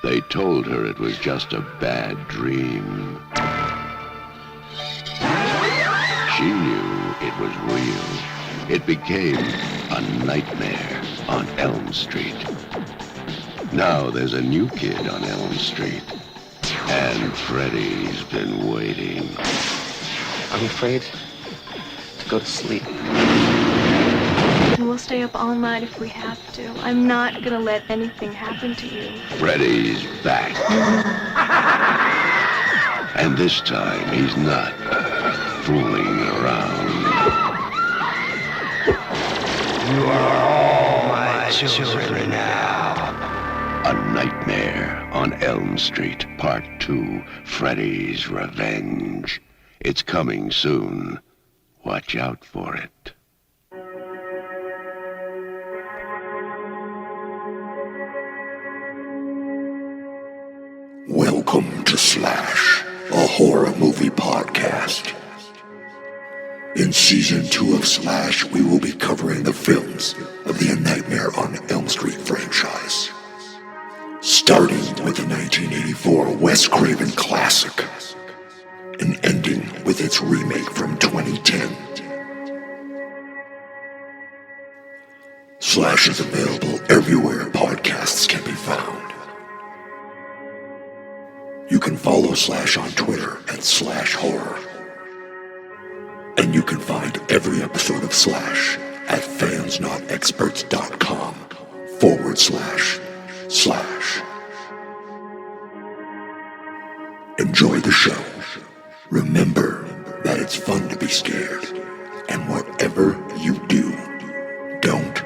They told her it was just a bad dream. She knew it was real. It became a nightmare on Elm Street. Now there's a new kid on Elm Street. And Freddy's been waiting. I'm afraid to go to sleep. We'll stay up all night if we have to. I'm not gonna let anything happen to you. Freddy's back. And this time he's not fooling around. You are all my children now. A Nightmare on Elm Street, Part 2, Freddy's Revenge. It's coming soon. Watch out for it. Welcome to Slash, a horror movie podcast. In Season 2 of Slash, we will be covering the films of the A Nightmare on Elm Street franchise. Starting with the 1984 Wes Craven classic, and ending with its remake from 2010. Slash is available everywhere podcasts can be found. You can follow Slash on Twitter at /horror. And you can find every episode of Slash at fansnotexperts.com/slash. Enjoy the show. Remember that it's fun to be scared. And whatever you do, don't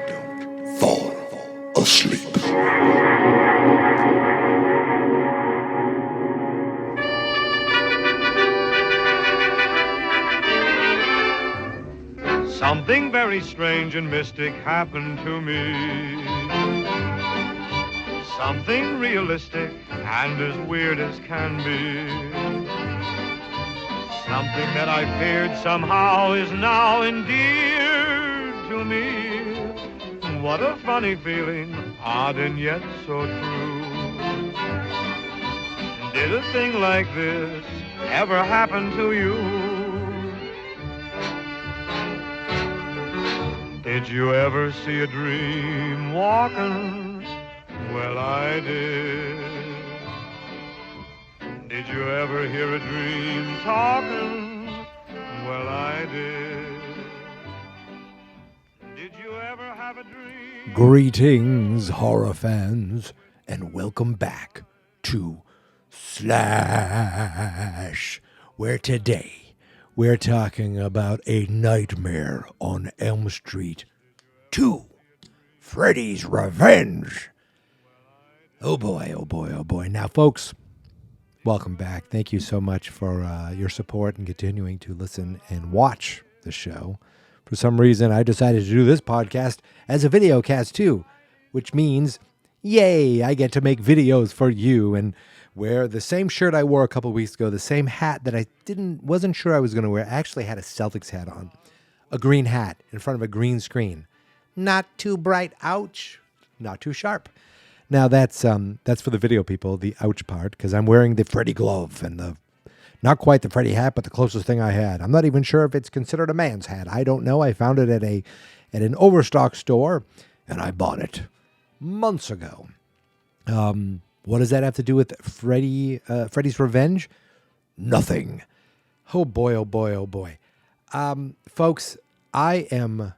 fall asleep. Something very strange and mystic happened to me. Something realistic and as weird as can be. Something that I feared somehow is now endeared to me. What a funny feeling, odd and yet so true. Did a thing like this ever happen to you? Did you ever see a dream walking? Well, I did. Did you ever hear a dream talking? Well, I did. Did you ever have a dream? Greetings, horror fans, and welcome back to Slash, where today we're talking about A Nightmare on Elm Street 2, Freddy's Revenge. Oh boy, oh boy, oh boy. Now, folks, welcome back. Thank you so much for your support and continuing to listen and watch the show. For some reason, I decided to do this podcast as a video cast too, which means, yay, I get to make videos for you and wear the same shirt I wore a couple weeks ago, the same hat that I wasn't sure I was going to wear. I actually had a Celtics hat on, a green hat in front of a green screen. Not too bright, ouch, not too sharp. Now that's for the video people, the ouch part, because I'm wearing the Freddy glove and not quite the Freddy hat, but the closest thing I had. I'm not even sure if it's considered a man's hat. I don't know. I found it at an Overstock store, and I bought it months ago. What does that have to do with Freddy's Revenge? Nothing. Oh boy, oh boy, oh boy. Folks, I'm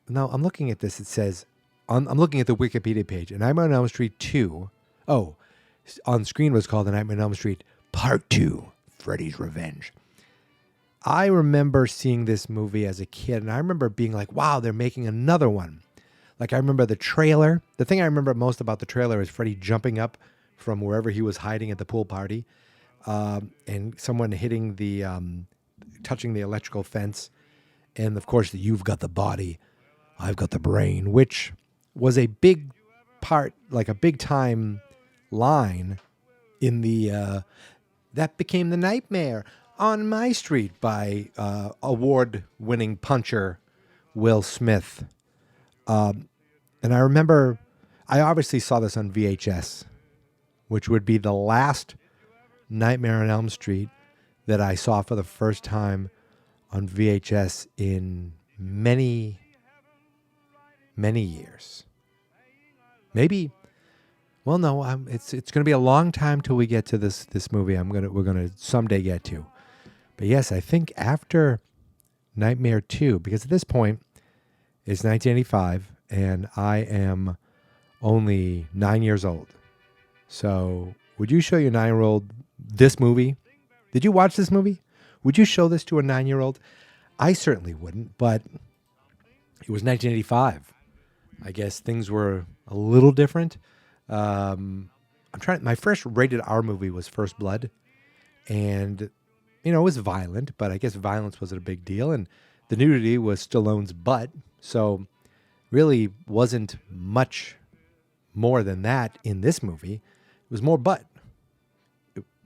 looking at this. It says, I'm looking at the Wikipedia page, and Nightmare on Elm Street 2. Oh, on screen was called The Nightmare on Elm Street Part 2, Freddy's Revenge. I remember seeing this movie as a kid, and I remember being like, wow, they're making another one. Like, I remember the trailer. The thing I remember most about the trailer is Freddy jumping up from wherever he was hiding at the pool party, and someone touching the electrical fence. And, of course, You've got the body, I've got the brain, which was a big part, like a big-time line in the that became the Nightmare on My Street by award-winning puncher Will Smith. And I remember, I obviously saw this on VHS which would be the last Nightmare on Elm Street that I saw for the first time on VHS in many, many years. Maybe, well, no, it's going to be a long time till we get to this movie. We're gonna someday get to. But yes, I think after Nightmare 2, because at this point it's 1985 and I am only 9 years old. So would you show your 9-year-old this movie? Did you watch this movie? Would you show this to a 9-year-old? I certainly wouldn't, but it was 1985. I guess things were a little different. My first rated R movie was First Blood, and it was violent, but I guess violence wasn't a big deal, and the nudity was Stallone's butt, so really wasn't much more than that in this movie. It was more butt.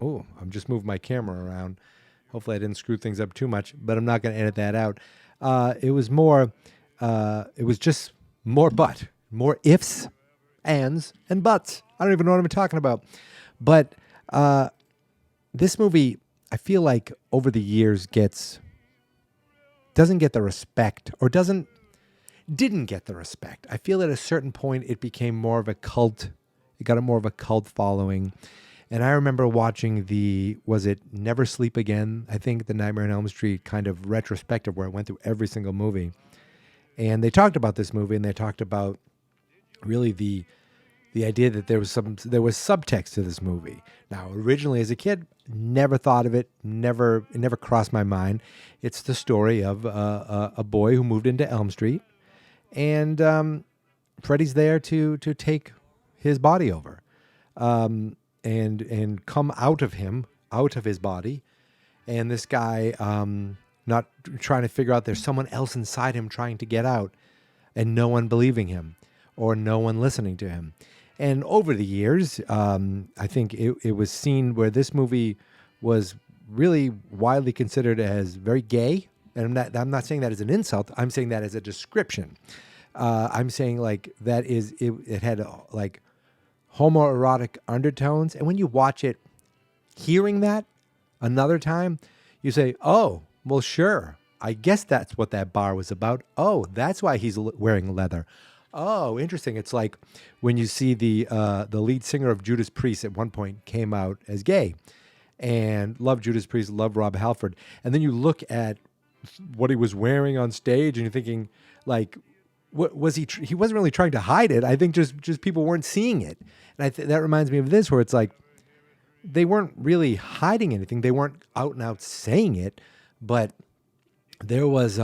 Oh, I'm just moving my camera around. Hopefully I didn't screw things up too much, but I'm not going to edit that out. It was just more butt, more ifs, ands, and buts. I don't even know what I'm talking about. But this movie, I feel like over the years doesn't get the respect, or didn't get the respect. I feel at a certain point it became more of a cult. It got more of a cult following. And I remember watching was it Never Sleep Again? I think the Nightmare on Elm Street kind of retrospective where it went through every single movie. And they talked about this movie, and they talked about really the idea that there was subtext to this movie. Now, originally as a kid, never thought of it, it never crossed my mind. It's the story of a boy who moved into Elm Street, and Freddy's there to take his body over. And come out of his body, and this guy not trying to figure out there's someone else inside him trying to get out, and no one believing him or no one listening to him. And over the years, I think it was seen where this movie was really widely considered as very gay. And I'm not saying that as an insult. I'm saying that as a description. I'm saying like that it had like homoerotic undertones. And when you watch it, hearing that another time, you say, oh, well, sure. I guess that's what that bar was about. Oh, that's why he's wearing leather. Oh, interesting. It's like when you see the lead singer of Judas Priest at one point came out as gay and loved Judas Priest, loved Rob Halford. And then you look at what he was wearing on stage and you're thinking like, what was he wasn't really trying to hide it. I think just people weren't seeing it. And that reminds me of this, where it's like they weren't really hiding anything. They weren't out and out saying it, but there was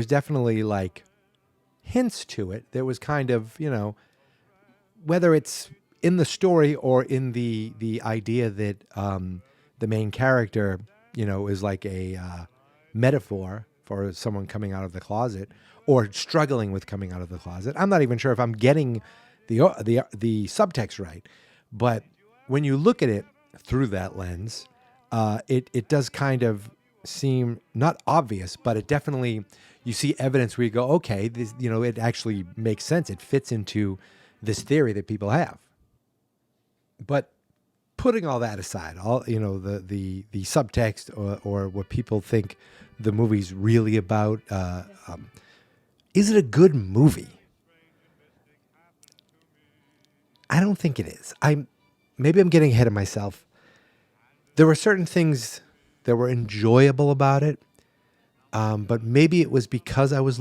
definitely like hints to it. There was kind of, whether it's in the story or in the idea that the main character, is like a metaphor for someone coming out of the closet or struggling with coming out of the closet. I'm not even sure if I'm getting the subtext right, but when you look at it through that lens, it does kind of seem not obvious, but it definitely, you see evidence where you go, okay, this, it actually makes sense. It fits into this theory that people have. But putting all that aside, all the subtext or what people think the movie's really about, is it a good movie? I don't think it is. Maybe I'm getting ahead of myself. There were certain things that were enjoyable about it, but maybe it was because I was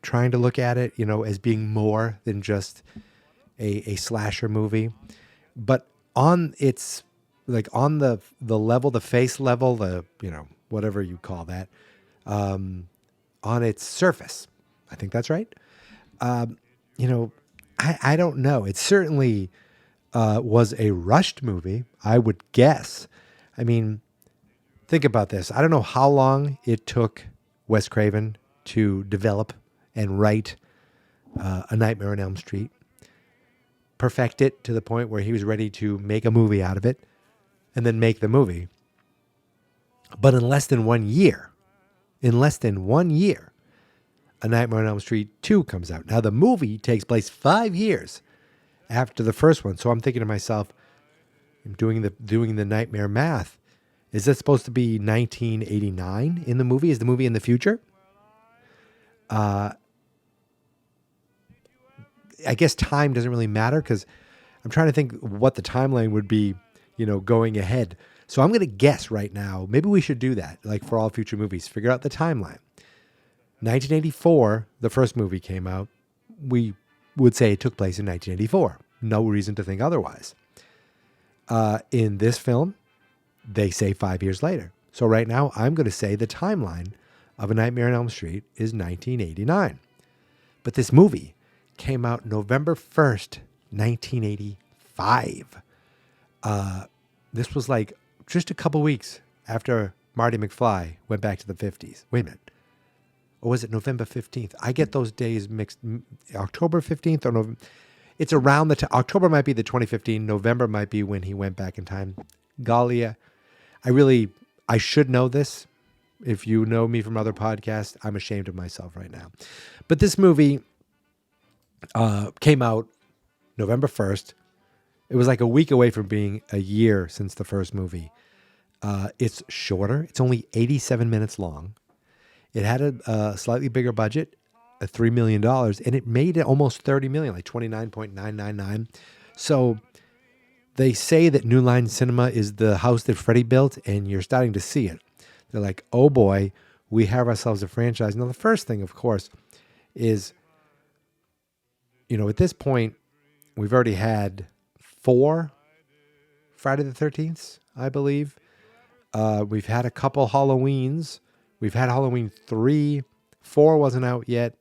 trying to look at it, as being more than just a slasher movie. But on its, like on the level, the face level, whatever you call that, on its surface, I think that's right. I don't know. It certainly was a rushed movie, I would guess. I mean, think about this. I don't know how long it took Wes Craven to develop and write A Nightmare on Elm Street, perfect it to the point where he was ready to make a movie out of it, and then make the movie. But in less than 1 year, A Nightmare on Elm Street 2 comes out. Now, the movie takes place 5 years after the first one. So I'm thinking to myself, I'm doing the nightmare math. Is this supposed to be 1989 in the movie? Is the movie in the future? I guess time doesn't really matter because I'm trying to think what the timeline would be, going ahead. So I'm going to guess right now. Maybe we should do that, like for all future movies. Figure out the timeline. 1984, the first movie came out. We would say it took place in 1984. No reason to think otherwise. In this film, they say 5 years later. So right now, I'm going to say the timeline of A Nightmare on Elm Street is 1989. But this movie came out November 1st, 1985. This was like just a couple weeks after Marty McFly went back to the 50s. Wait a minute. Or was it November 15th? I get those days mixed. October 15th or November. It's around the time. October might be the 2015. November might be when he went back in time. Golly, I should know this. If you know me from other podcasts, I'm ashamed of myself right now. But this movie came out November 1st. It was like a week away from being a year since the first movie. It's shorter. It's only 87 minutes long. It had a slightly bigger budget, $3 million, and it made it almost $30 million, like 29.999. So they say that New Line Cinema is the house that Freddy built, and you're starting to see it. They're like, oh boy, we have ourselves a franchise. Now, the first thing, of course, is, at this point, we've already had 4 Friday the 13th, I believe. We've had a couple Halloweens. We've had Halloween 3. 4 wasn't out yet.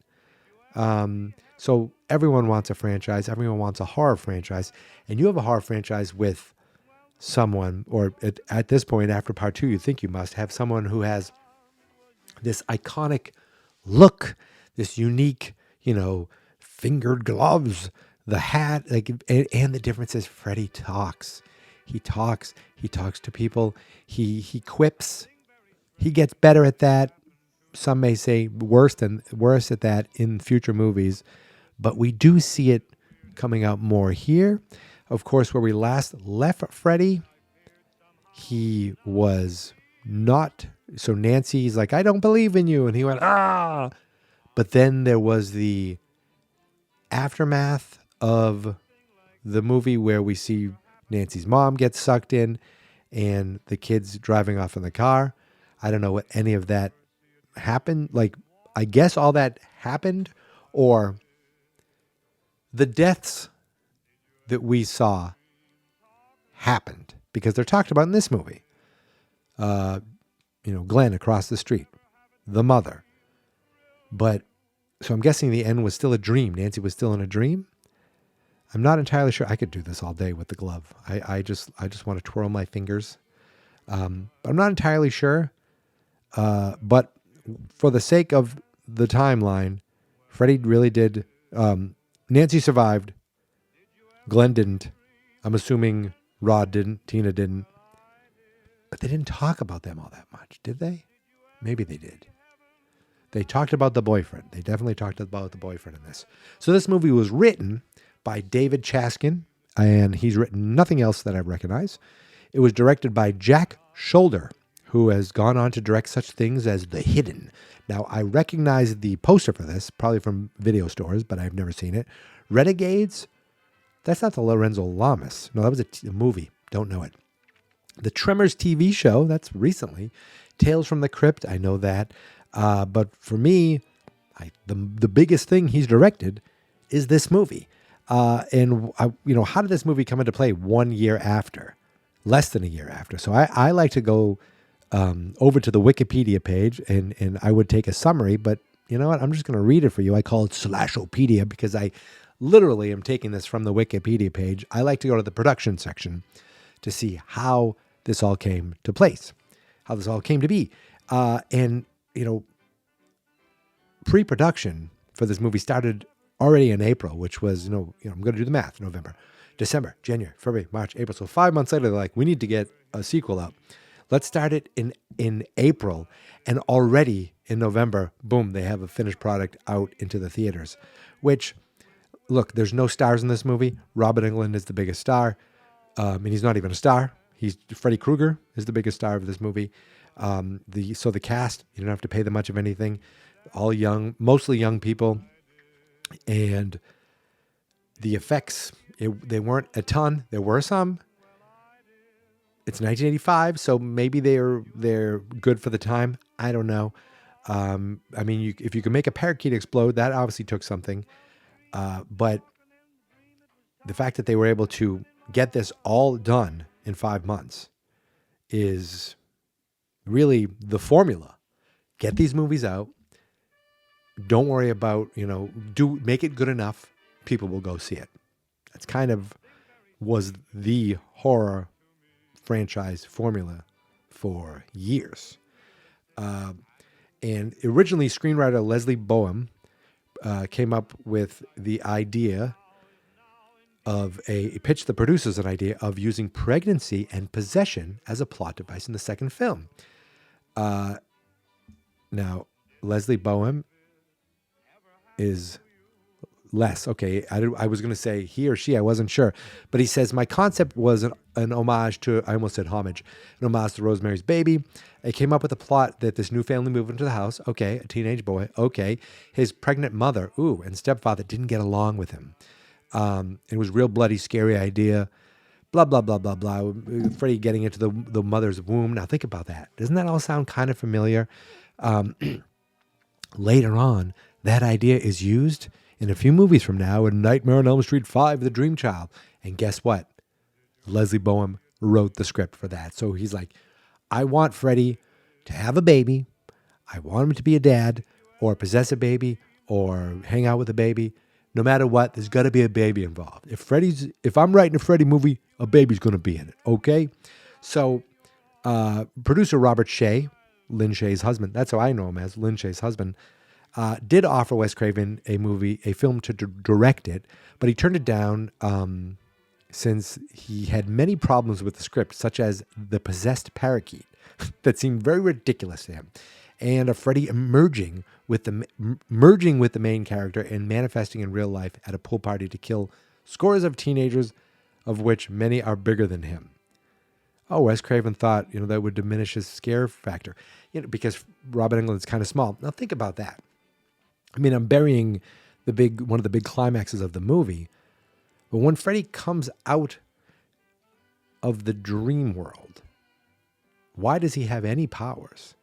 So everyone wants a franchise. Everyone wants a horror franchise. And you have a horror franchise with someone, or at this point, after part 2, you think you must have someone who has this iconic look, this unique, fingered gloves, the hat, and the difference is Freddy talks. He talks to people. He quips. He gets better at that. Some may say worse at that in future movies, but we do see it coming out more here. Of course, where we last left Freddy, he was not. So Nancy's like, I don't believe in you. And he went, ah. But then there was the aftermath of the movie where we see Nancy's mom get sucked in and the kids driving off in the car. I don't know what any of that happened. Like, I guess all that happened, or the deaths that we saw happened because they're talked about in this movie. Glenn across the street, the mother. But so I'm guessing the end was still a dream. Nancy was still in a dream. I'm not entirely sure. I could do this all day with the glove. I just want to twirl my fingers. But I'm not entirely sure. But for the sake of the timeline, Freddy really did. Nancy survived. Glenn didn't. I'm assuming Rod didn't. Tina didn't. But they didn't talk about them all that much, did they? Maybe they did. They talked about the boyfriend. They definitely talked about the boyfriend in this. So this movie was written by David Chaskin, and he's written nothing else that I recognize. It was directed by Jack Sholder, who has gone on to direct such things as The Hidden. Now, I recognize the poster for this, probably from video stores, but I've never seen it. Renegades? That's not the Lorenzo Lamas. No, that was a movie. Don't know it. The Tremors TV show, that's recently. Tales from the Crypt, I know that. But for me, the biggest thing he's directed is this movie. How did this movie come into play 1 year after? Less than a year after. So I like to go over to the Wikipedia page and I would take a summary, but you know what? I'm just going to read it for you. I call it Slashopedia because I literally am taking this from the Wikipedia page. I like to go to the production section to see how this all came to place, how this all came to be. Pre-production for this movie started already in April, which was, I'm going to do the math, November, December, January, February, March, April. So 5 months later, they're like, we need to get a sequel out. Let's start it in April. And already in November, boom, they have a finished product out into the theaters, which look, there's no stars in this movie. Robert Englund is the biggest star. And he's not even a star. Freddy Krueger is the biggest star of this movie. The cast, you don't have to pay them much of anything. All young, mostly young people. And the effects, they weren't a ton. There were some. It's 1985, so maybe they're good for the time. I don't know. If you can make a parakeet explode, that obviously took something. But the fact that they were able to get this all done in 5 months is really the formula. Get these movies out. Don't worry about, make it good enough. People will go see it. That's kind of was the horror franchise formula for years. And originally, screenwriter Leslie Boehm came up with the idea pitched the producers an idea of using pregnancy and possession as a plot device in the second film. Now, Leslie Boehm is less. Okay, I was going to say he or she, I wasn't sure. But he says, my concept was an homage to, I almost said homage, an homage to Rosemary's Baby. I came up with a plot that this new family moved into the house. Okay, a teenage boy. Okay, his pregnant mother, and stepfather didn't get along with him. It was a real bloody, scary idea. Blah, blah, blah, blah, blah. Freddy getting into the mother's womb. Now think about that. Doesn't that all sound kind of familiar? Later on, that idea is used in a few movies from now in Nightmare on Elm Street 5, The Dream Child. And guess what? Leslie Boehm wrote the script for that. So he's like, I want Freddy to have a baby. I want him to be a dad or possess a baby or hang out with a baby. No matter what, there's got to be a baby involved. If I'm writing a Freddy movie, a baby's going to be in it. Okay? So producer Robert Shaye, Lynn Shaye's husband, that's how I know him as, Lynn Shaye's husband, did offer Wes Craven a film to direct it, but he turned it down since he had many problems with the script, such as the possessed parakeet that seemed very ridiculous to him, and a Freddy merging with the main character and manifesting in real life at a pool party to kill scores of teenagers, of which many are bigger than him. Oh, Wes Craven thought that would diminish his scare factor, because Robert Englund's kind of small. Now think about that. I mean, I'm burying one of the big climaxes of the movie, but when Freddy comes out of the dream world, why does he have any powers?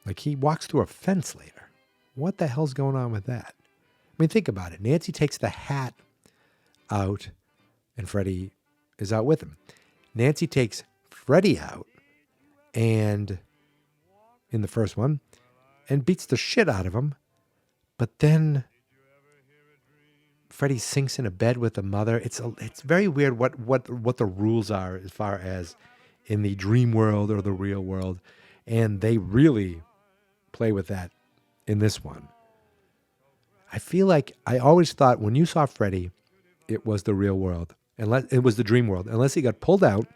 Like, he walks through a fence later. What the hell's going on with that? I mean, think about it. Nancy takes the hat out, and Freddy is out with him. Nancy takes Freddy out, and in the first one, and beats the shit out of him. But then Freddy sinks in a bed with the mother. It's very weird what the rules are as far as in the dream world or the real world. And they really play with that in this one. I feel like I always thought when you saw Freddy, it was the real world. It was the dream world. Unless he got pulled out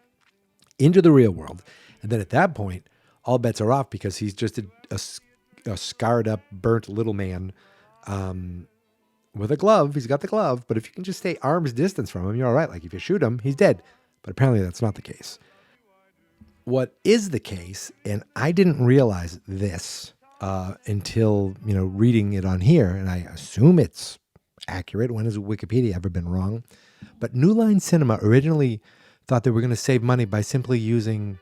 into the real world. And then at that point, all bets are off because he's just a scarred up, burnt little man with a glove. He's got the glove, but if you can just stay arm's distance from him, you're all right. Like if you shoot him, he's dead. But apparently that's not the case. What is the case, and I didn't realize this until reading it on here, and I assume it's accurate. When has Wikipedia ever been wrong? But New Line Cinema originally thought they were going to save money by simply using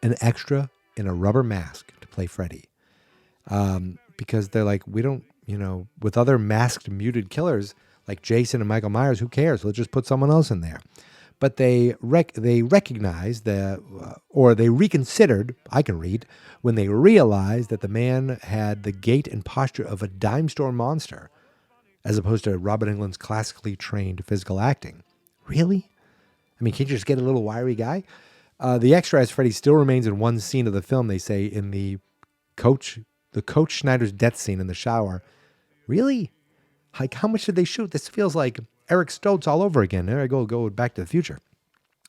an extra in a rubber mask to play Freddy. Because they're like, we don't, with other masked muted killers like Jason and Michael Myers, who cares? Let's just put someone else in there. But they recognized or they reconsidered, I can read, when they realized that the man had the gait and posture of a dime store monster, as opposed to Robert Englund's classically trained physical acting. Really? I mean, can't you just get a little wiry guy? The extra as Freddy still remains in one scene of the film, they say, in the Coach Schneider's death scene in the shower. Really? Like, how much did they shoot? This feels like Eric Stoltz all over again. There I go Back to the Future.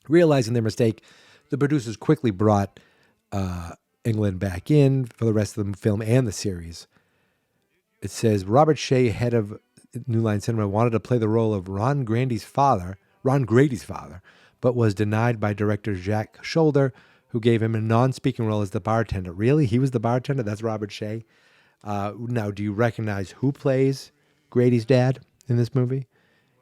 Realizing their mistake, the producers quickly brought Englund back in for the rest of the film and the series. It says, Robert Shaye, head of New Line Cinema wanted to play the role of Ron Grady's father, but was denied by director Jack Sholder, who gave him a non-speaking role as the bartender. Really? He was the bartender? That's Robert Shea? Now, do you recognize who plays Grady's dad in this movie?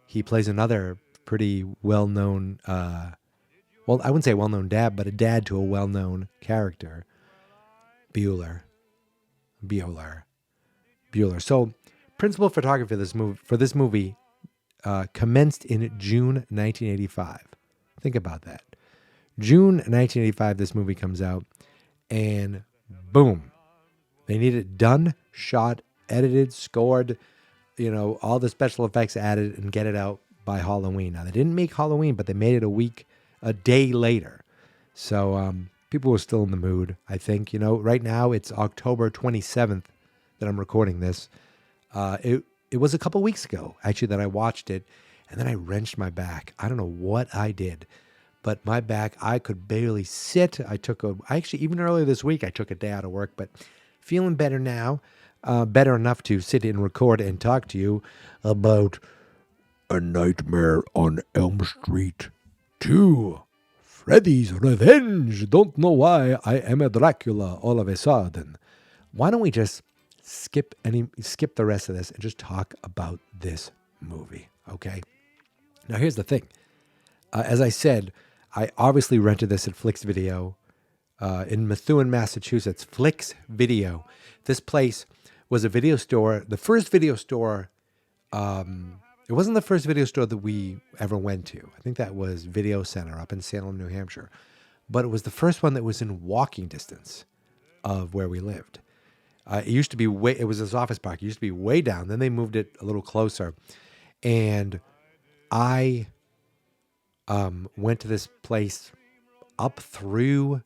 He plays another pretty well-known, well, I wouldn't say well-known dad, but a dad to a well-known character, Bueller. So, principal photography for this movie commenced in June 1985. Think about that. June 1985, this movie comes out, and boom, they need it done, shot, edited, scored, all the special effects added, and get it out by Halloween. Now, they didn't make Halloween, but they made it a day later. So people were still in the mood, I think. Right now it's October 27th that I'm recording this. It was a couple weeks ago, actually, that I watched it, and then I wrenched my back. I don't know what I did, but my back, I could barely sit. Even earlier this week, I took a day out of work, but feeling better now, better enough to sit and record and talk to you about A Nightmare on Elm Street 2. Freddy's Revenge. Don't know why I am a Dracula all of a sudden. Why don't we just skip the rest of this and just talk about this movie, okay? Now, here's the thing. As I said, I obviously rented this at Flix Video in Methuen, Massachusetts. Flix Video. This place was a video store. The first video store, it wasn't the first video store that we ever went to. I think that was Video Center up in Salem, New Hampshire. But it was the first one that was in walking distance of where we lived. It used to be it was this office park. It used to be way down. Then they moved it a little closer. And I went to this place up through,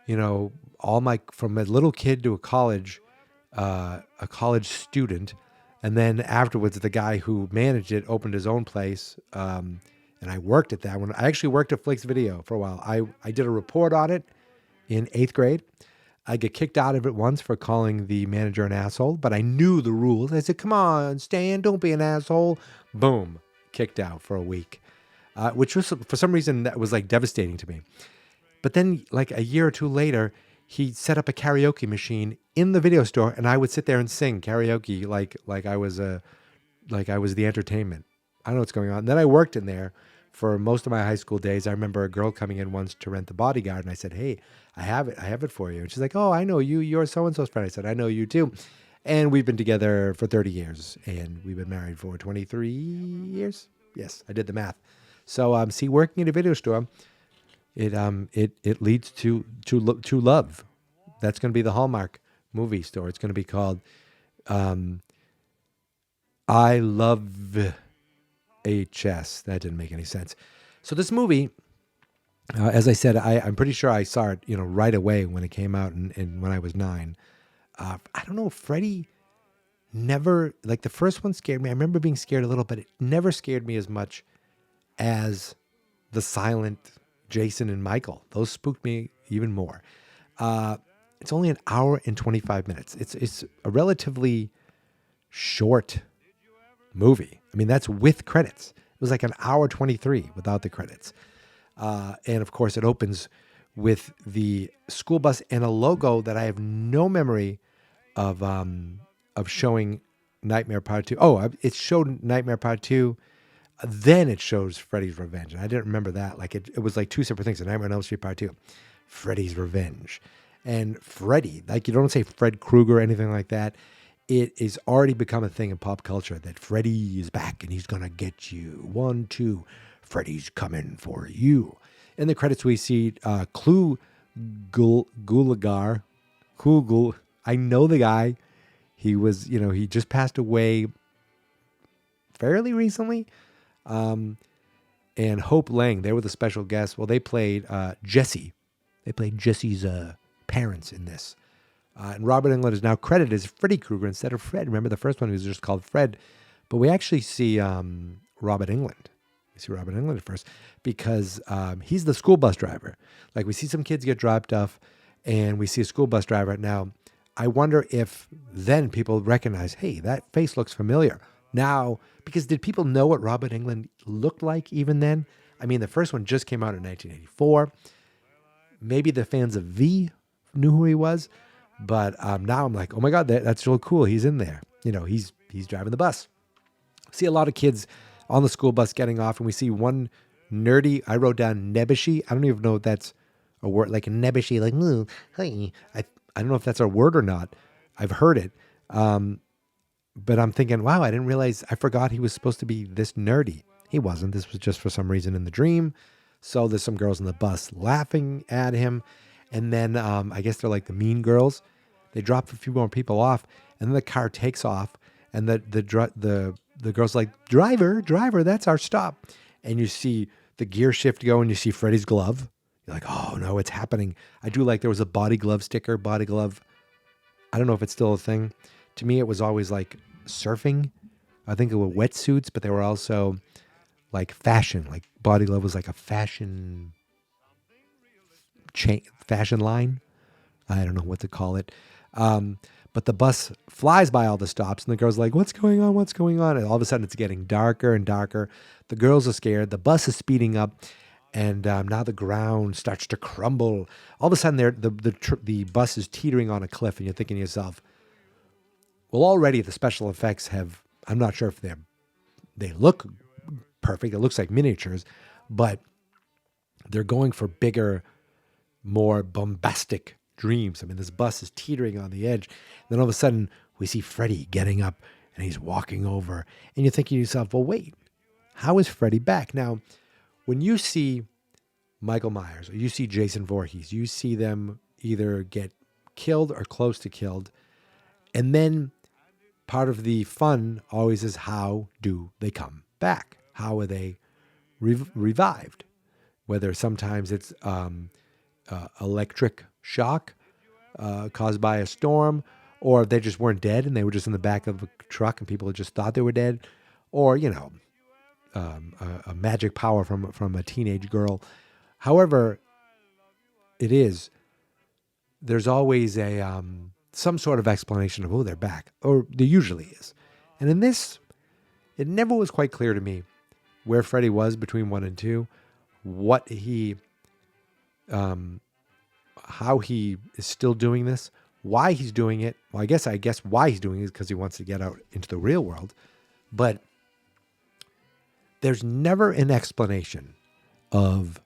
from a little kid to a college student. And then afterwards, the guy who managed it opened his own place. And I worked at that one. I actually worked at Flix Video for a while. I did a report on it in 8th grade. I get kicked out of it once for calling the manager an asshole, but I knew the rules. I said, come on, Stan, don't be an asshole. Boom, kicked out for a week, which was, for some reason, that was devastating to me. But then a year or two later, he set up a karaoke machine in the video store, and I would sit there and sing karaoke like I was the entertainment. I don't know what's going on. And then I worked in there for most of my high school days. I remember a girl coming in once to rent The Bodyguard, and I said, hey, I have it for you. And she's like, oh, I know you. You're so-and-so's friend. I said, I know you too. And we've been together for 30 years, and we've been married for 23 years. Yes, I did the math. So, see, working in a video store, it leads to love. That's going to be the Hallmark movie store. It's going to be called I Love HS. That didn't make any sense. So this movie, as I said, I'm pretty sure I saw it, right away when it came out and when I was 9. I don't know, Freddy never, the first one scared me. I remember being scared a little, but it never scared me as much as the silent Jason and Michael. Those spooked me even more. It's only an hour and 25 minutes. It's a relatively short movie. I mean, that's with credits. It was like an hour 23 without the credits. And of course, it opens with the school bus and a logo that I have no memory of showing Nightmare Part 2. Oh, it showed Nightmare Part 2. Then it shows Freddy's Revenge. And I didn't remember that. It was like two separate things. A Nightmare on Elm Street Part 2. Freddy's Revenge. And Freddy, you don't say Fred Krueger or anything like that. It is already become a thing in pop culture that Freddy is back and he's going to get you. 1, 2, Freddy's coming for you. In the credits, we see Gulager. I know the guy. He was, he just passed away fairly recently. And Hope Lange, they were the special guests. Well, they played Jesse. They played Jesse's parents in this. And Robert Englund is now credited as Freddy Krueger instead of Fred. Remember, the first one was just called Fred. But we actually see Robert Englund. We see Robert Englund at first because he's the school bus driver. We see some kids get dropped off, and we see a school bus driver. Now, I wonder if then people recognize, hey, that face looks familiar. Now, because did people know what Robert Englund looked like even then? I mean, the first one just came out in 1984. Maybe the fans of V knew who he was, but now I'm like, oh my God, that's real cool. He's in there. He's driving the bus. See a lot of kids on the school bus getting off, and we see one nerdy, I wrote down nebbishy. I don't even know if that's a word, like a nebbishy, like, hey. I don't know if that's a word or not. I've heard it. But I'm thinking, wow, I forgot he was supposed to be this nerdy. He wasn't. This was just for some reason in the dream. So there's some girls on the bus laughing at him. And then I guess they're like the mean girls. They drop a few more people off, and then the car takes off, and the girl's like, driver, that's our stop. And you see the gear shift go, and you see Freddy's glove. You're like, oh no, it's happening. I do like there was a body glove sticker, body glove. I don't know if it's still a thing. To me, it was always like surfing. I think it were wetsuits, but they were also like fashion. Like body glove was like a fashion line. I don't know what to call it. But the bus flies by all the stops, and the girl's like, what's going on? What's going on? And all of a sudden, it's getting darker and darker. The girls are scared. The bus is speeding up, and now the ground starts to crumble. All of a sudden, the bus is teetering on a cliff, and you're thinking to yourself, well, already the special effects I'm not sure if they look perfect. It looks like miniatures, but they're going for bigger, more bombastic dreams. I mean, this bus is teetering on the edge. Then all of a sudden, we see Freddy getting up, and he's walking over. And you're thinking to yourself, well, wait, how is Freddy back? Now, when you see Michael Myers or you see Jason Voorhees, you see them either get killed or close to killed. And then part of the fun always is, how do they come back? How are they revived? Whether sometimes it's electric shock caused by a storm, or they just weren't dead and they were just in the back of a truck and people just thought they were dead, or a magic power from a teenage girl. However it is, there's always some sort of explanation of, oh, they're back, or there usually is. And in this, it never was quite clear to me where Freddy was between 1 and 2, what he how he is still doing this, why he's doing it. Well, I guess why he's doing it is because he wants to get out into the real world. But there's never an explanation of,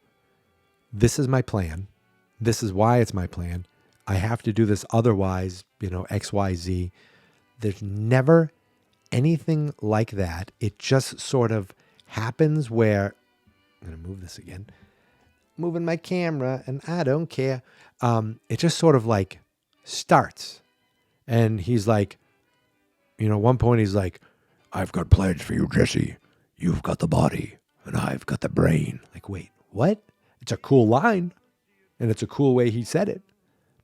this is my plan. This is why it's my plan. I have to do this otherwise, X, Y, Z. There's never anything like that. It just sort of happens where, I'm going to move this again, moving my camera, and I don't care. It just sort of like starts. And he's like, at one point he's like, I've got plans for you, Jesse. You've got the body and I've got the brain. Like, wait, what? It's a cool line. And it's a cool way he said it.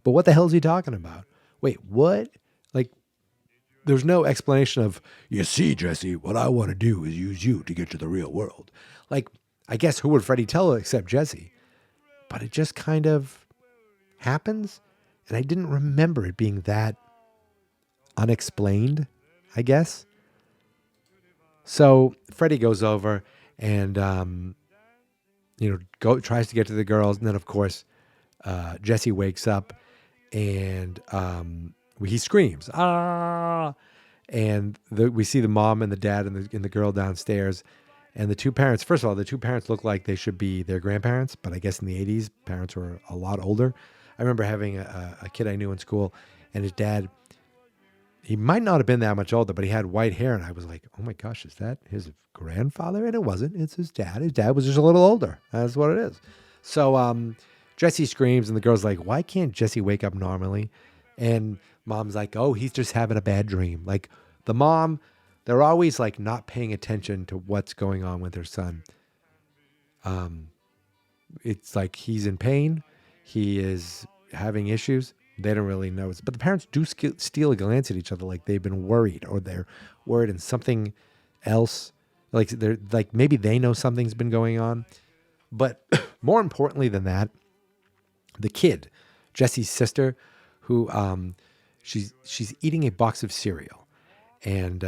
But what the hell is he talking about? Wait, what? Like, there's no explanation of, you see, Jesse, what I want to do is use you to get to the real world. Like, I guess who would Freddy tell except Jesse? But it just kind of happens. And I didn't remember it being that unexplained, I guess. So Freddy goes over and, tries to get to the girls. And then, of course, Jesse wakes up and he screams, ah! And we see the mom and the dad and the girl downstairs. And the two parents, first of all, the two parents look like they should be their grandparents, but I guess in the 80s, parents were a lot older. I remember having a kid I knew in school, and his dad, he might not have been that much older, but he had white hair, and I was like, oh my gosh, is that his grandfather? And it wasn't. It's his dad. His dad was just a little older. That's what it is. So Jesse screams, and the girl's like, why can't Jesse wake up normally? And mom's like, oh, he's just having a bad dream. Like, the mom, they're always like not paying attention to what's going on with their son. It's like he's in pain. He is having issues. They don't really know. But the parents do steal a glance at each other like they've been worried, or they're worried in something else. Like they're like, maybe they know something's been going on. But more importantly than that, the kid, Jesse's sister, who she's eating a box of cereal. And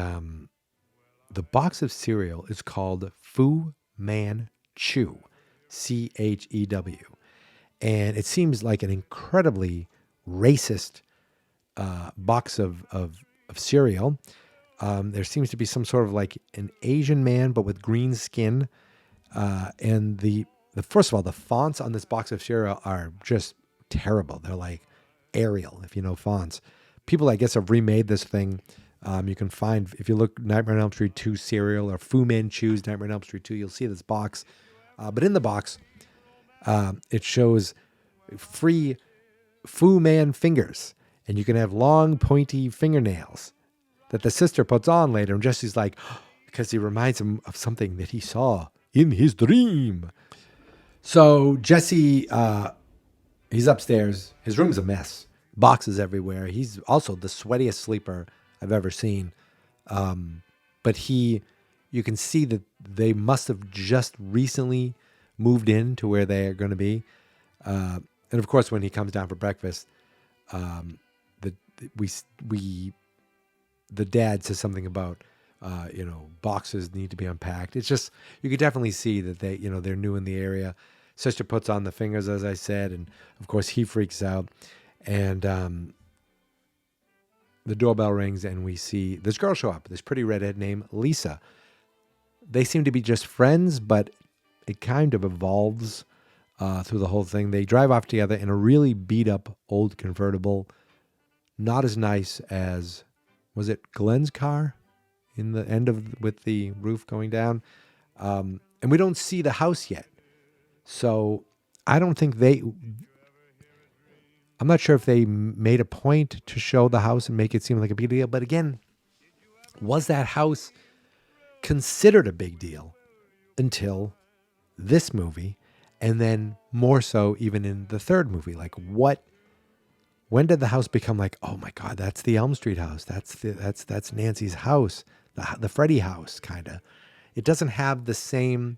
the box of cereal is called Fu Manchu, Chew. And it seems like an incredibly racist box of cereal. There seems to be some sort of like an Asian man, but with green skin. And the first of all, the fonts on this box of cereal are just terrible. They're like Arial, if you know fonts. People, I guess, have remade this thing. You can find, if you look Nightmare on Elm Street 2 cereal or Fu Manchu's Nightmare on Elm Street 2, you'll see this box. But in the box, it shows free Fu Man fingers. And you can have long, pointy fingernails that the sister puts on later. And Jesse's like, because he reminds him of something that he saw in his dream. So Jesse, he's upstairs. His room's a mess. Boxes everywhere. He's also the sweatiest sleeper I've ever seen. But you can see that they must have just recently moved in to where they are going to be. And of course, when he comes down for breakfast, the dad says something about, boxes need to be unpacked. It's just, you could definitely see that they're new in the area. Sister puts on the fingers, as I said, and of course he freaks out. And the doorbell rings, and we see this girl show up, this pretty redhead named Lisa. They seem to be just friends, but it kind of evolves through the whole thing. They drive off together in a really beat up old convertible. Not as nice as, was it Glenn's car in the end with the roof going down? And we don't see the house yet. So I don't think I'm not sure if they made a point to show the house and make it seem like a big deal. But again, was that house considered a big deal until this movie? And then more so even in the third movie? Like when did the house become like, oh my God, that's the Elm Street house. That's Nancy's house, the Freddy house, kind of. It doesn't have the same.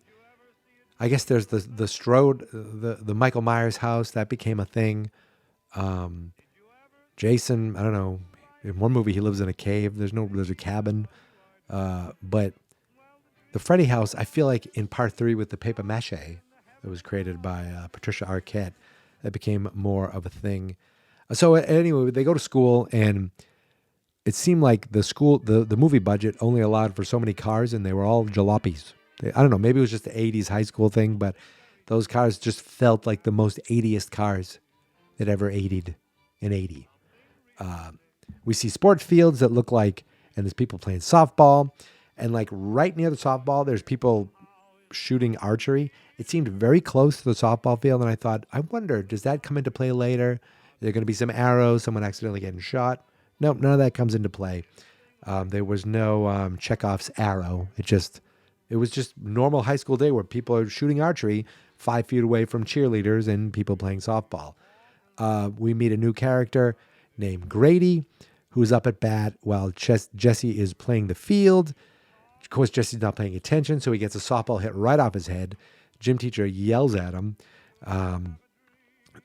I guess there's the Strode, the Michael Myers house that became a thing. Jason, I don't know. In one movie, he lives in a cave. There's a cabin, but the Freddy house, I feel like in part 3 with the paper mache that was created by Patricia Arquette, that became more of a thing. So anyway, they go to school, and it seemed like the movie budget only allowed for so many cars, and they were all jalopies. I don't know, maybe it was just the 80s high school thing, but those cars just felt like the most 80est cars that ever 80'd an 80. We see sports fields that look like, and there's people playing softball, and like right near the softball, there's people shooting archery. It seemed very close to the softball field, and I thought, I wonder, does that come into play later? Are there going to be some arrows, someone accidentally getting shot? Nope, none of that comes into play. There was no Chekhov's arrow. It was just normal high school day where people are shooting archery 5 feet away from cheerleaders and people playing softball. We meet a new character named Grady, who's up at bat while Jesse is playing the field. Of course, Jesse's not paying attention, so he gets a softball hit right off his head. Gym teacher yells at him.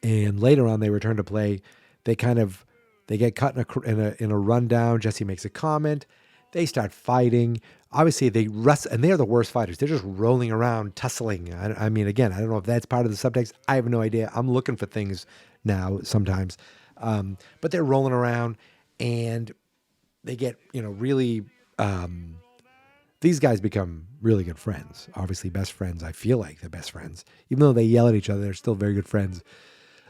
And later on, they return to play. They get cut in a rundown. Jesse makes a comment. They start fighting. Obviously, they wrestle, and they're the worst fighters. They're just rolling around, tussling. I mean, again, I don't know if that's part of the subtext. I have no idea. I'm looking for things now sometimes. But they're rolling around, and they get, really... these guys become really good friends. Obviously, best friends. I feel like they're best friends. Even though they yell at each other, they're still very good friends.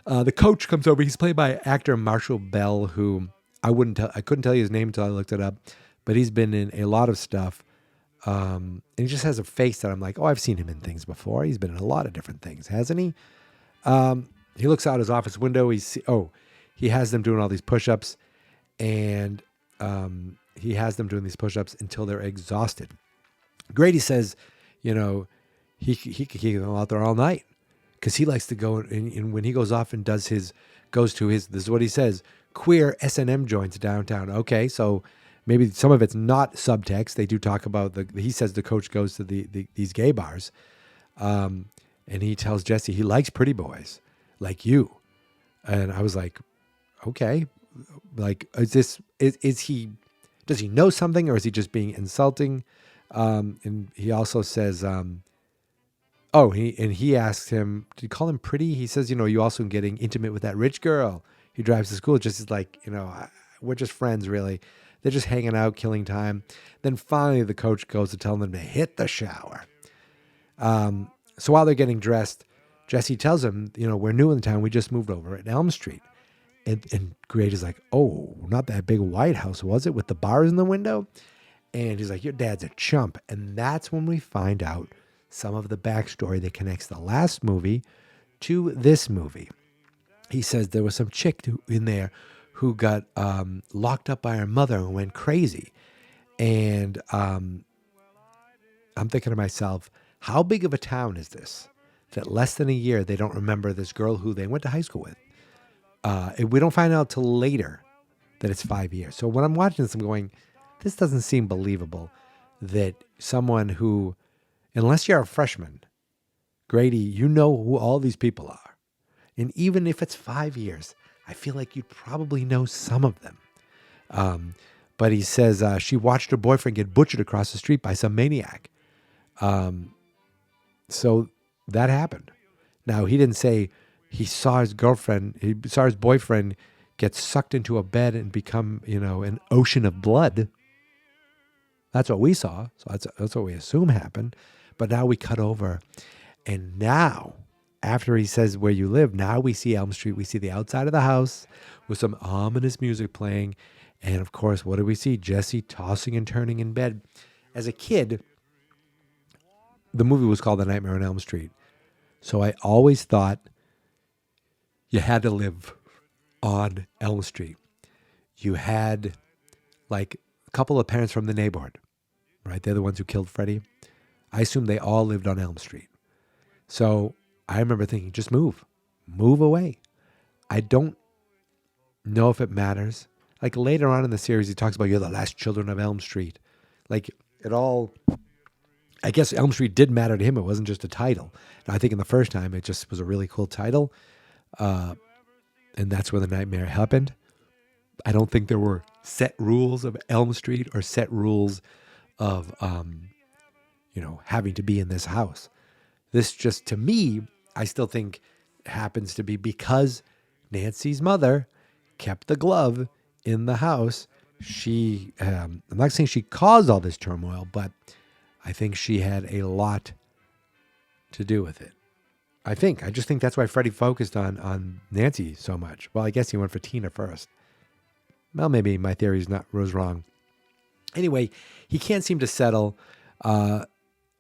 The coach comes over. He's played by actor Marshall Bell, who I couldn't tell you his name until I looked it up, but he's been in a lot of stuff. And he just has a face that I'm like, oh, I've seen him in things before. He's been in a lot of different things, hasn't he? He looks out his office window. He has them doing all these push-ups, and he has them doing these push-ups until they're exhausted. Grady says, he can go out there all night because he likes to go, and when he goes off and goes to his, this is what he says, queer S&M joints downtown. Okay, so maybe some of it's not subtext. They do talk about he says the coach goes to these gay bars, and he tells Jesse he likes pretty boys like you. And I was like, okay, like, does he know something, or is he just being insulting? And he also says, he asks him, did he call him pretty? He says, you also getting intimate with that rich girl who drives to school. Just like, we're just friends, really. They're just hanging out, killing time. Then finally the coach goes to tell them to hit the shower. So while they're getting dressed, Jesse tells him, we're new in the town. We just moved over at Elm Street. And Grady's like, oh, not that big White House, was it? With the bars in the window? And he's like, your dad's a chump. And that's when we find out some of the backstory that connects the last movie to this movie. He says there was some chick in there who got locked up by her mother and went crazy. And I'm thinking to myself, how big of a town is this? That less than a year, they don't remember this girl who they went to high school with. We don't find out till later that it's 5 years. So when I'm watching this, I'm going, this doesn't seem believable that someone who, unless you're a freshman, Grady, you know who all these people are. And even if it's 5 years, I feel like you'd probably know some of them. But he says she watched her boyfriend get butchered across the street by some maniac. So that happened. Now, he didn't say he saw his boyfriend get sucked into a bed and become, an ocean of blood. That's what we saw. So that's what we assume happened. But now we cut over. And now, after he says where you live, now we see Elm Street. We see the outside of the house with some ominous music playing. And of course, what do we see? Jesse tossing and turning in bed. As a kid, the movie was called The Nightmare on Elm Street. So I always thought you had to live on Elm Street. You had like a couple of parents from the neighborhood, right? They're the ones who killed Freddy. I assume they all lived on Elm Street. So I remember thinking, just move away. I don't know if it matters. Like later on in the series, he talks about you're the last children of Elm Street. Like it all, I guess Elm Street did matter to him. It wasn't just a title. And I think in the first time, it just was a really cool title. And that's where the nightmare happened. I don't think there were set rules of Elm Street or set rules of, having to be in this house. This just, to me, I still think happens to be because Nancy's mother kept the glove in the house. She, I'm not saying she caused all this turmoil, but I think she had a lot to do with it. I just think that's why Freddy focused on Nancy so much. Well, I guess he went for Tina first. Well, maybe my theory was wrong. Anyway, he can't seem to settle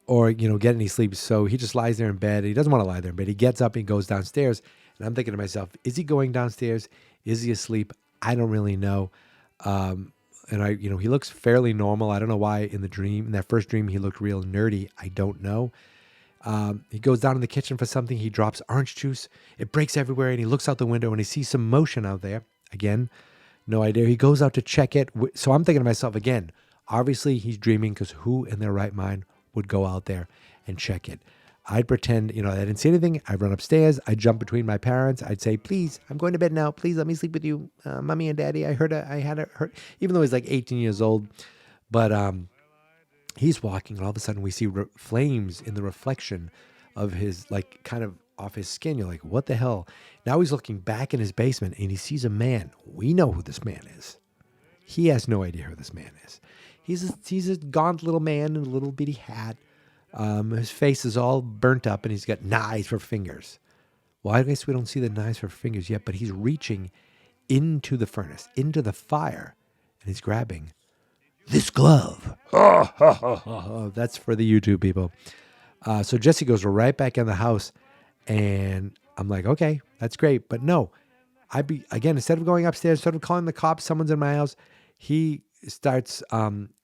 or get any sleep, so he just lies there in bed. He doesn't want to lie there in bed. He gets up and goes downstairs, and I'm thinking to myself, is he going downstairs? Is he asleep? I don't really know. And he looks fairly normal. I don't know why in that first dream, he looked real nerdy. I don't know. He goes down in the kitchen for something. He drops orange juice. It breaks everywhere, and he looks out the window, and he sees some motion out there. Again, no idea. He goes out to check it. So I'm thinking to myself again, obviously he's dreaming because who in their right mind would go out there and check it? I'd pretend, I didn't see anything. I'd run upstairs. I'd jump between my parents. I'd say, please, I'm going to bed now. Please let me sleep with you. Mommy and daddy, I had it hurt. Even though he's like 18 years old. But he's walking, and all of a sudden we see flames in the reflection of his, like, kind of off his skin. You're like, what the hell? Now he's looking back in his basement, and he sees a man. We know who this man is. He has no idea who this man is. He's a gaunt little man in a little bitty hat. His face is all burnt up, and he's got knives for fingers. Well, I guess we don't see the knives for fingers yet, but he's reaching into the furnace, into the fire, and he's grabbing this glove. That's for the YouTube people. So Jesse goes right back in the house, and I'm like, okay, that's great. But no, instead of going upstairs, instead of calling the cops, someone's in my house, he starts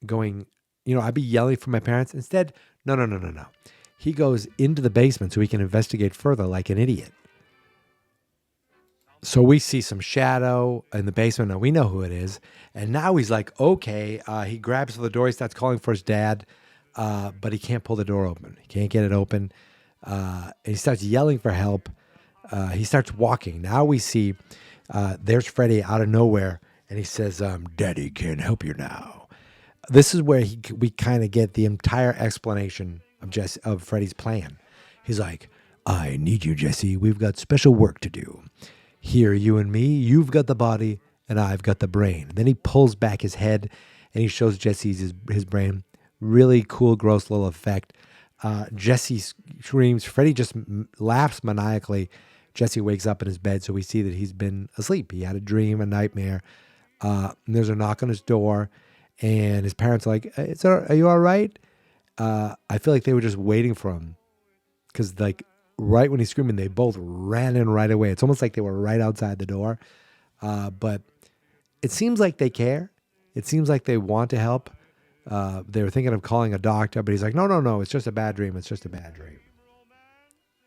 going, I'd be yelling for my parents. Instead, no. He goes into the basement so he can investigate further like an idiot. So we see some shadow in the basement. Now we know who it is. And now he's like, okay. He grabs the door. He starts calling for his dad, but he can't pull the door open. He can't get it open. And he starts yelling for help. He starts walking. Now we see there's Freddy out of nowhere. And he says, Daddy can't help you now. this is where we kind of get the entire explanation of Freddy's plan. He's like, I need you, Jesse. We've got special work to do. Here, you and me, you've got the body and I've got the brain. Then he pulls back his head and he shows Jesse his brain. Really cool, gross little effect. Jesse screams. Freddy just laughs maniacally. Jesse wakes up in his bed, so we see that he's been asleep. He had a dream, a nightmare. And there's a knock on his door, and his parents are like, are you all right? I feel like they were just waiting for him, because like right when he's screaming, they both ran in right away. It's almost like they were right outside the door. But it seems like they care. It seems like they want to help. They were thinking of calling a doctor, but he's like, no, it's just a bad dream. It's just a bad dream.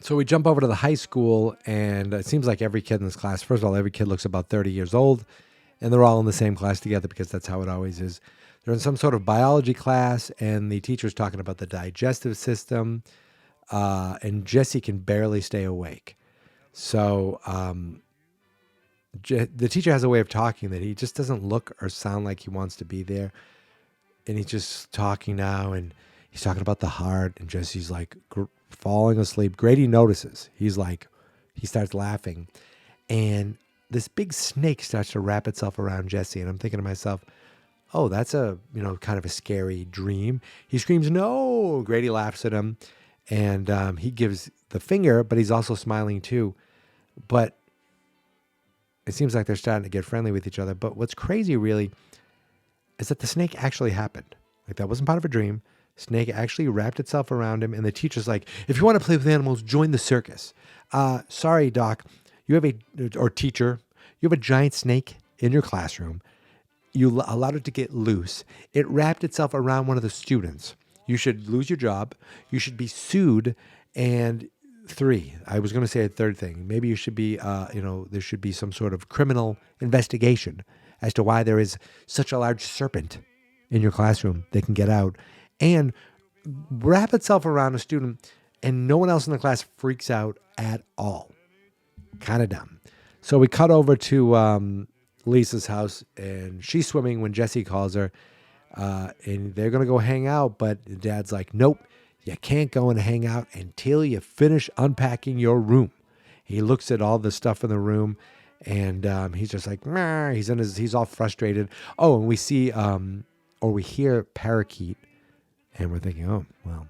So we jump over to the high school, and it seems like every kid in this class, first of all, every kid looks about 30 years old, and they're all in the same class together because that's how it always is. They're in some sort of biology class, and the teacher's talking about the digestive system, and Jesse can barely stay awake. So the teacher has a way of talking that he just doesn't look or sound like he wants to be there. And he's just talking now, and he's talking about the heart, and Jesse's like falling asleep. Grady notices. He's like, he starts laughing, and this big snake starts to wrap itself around Jesse. And I'm thinking to myself, oh, that's a, kind of a scary dream. He screams, no. Grady laughs at him, and he gives the finger, but he's also smiling too. But it seems like they're starting to get friendly with each other. But what's crazy really is that the snake actually happened. Like, that wasn't part of a dream. Snake actually wrapped itself around him, and the teacher's like, if you want to play with animals, join the circus. Sorry, Doc, teacher, you have a giant snake in your classroom. You allowed it to get loose. It wrapped itself around one of the students. You should lose your job. You should be sued. And 3, I was going to say a third thing. Maybe you should be, there should be some sort of criminal investigation as to why there is such a large serpent in your classroom that can get out and wrap itself around a student, and no one else in the class freaks out at all. Kind of dumb. So we cut over to Lisa's house, and she's swimming when Jesse calls her, and they're going to go hang out, but Dad's like, nope, you can't go and hang out until you finish unpacking your room. He looks at all the stuff in the room, and he's just like, meh. He's all frustrated. Oh, and we see, or we hear parakeet, and we're thinking, oh, well,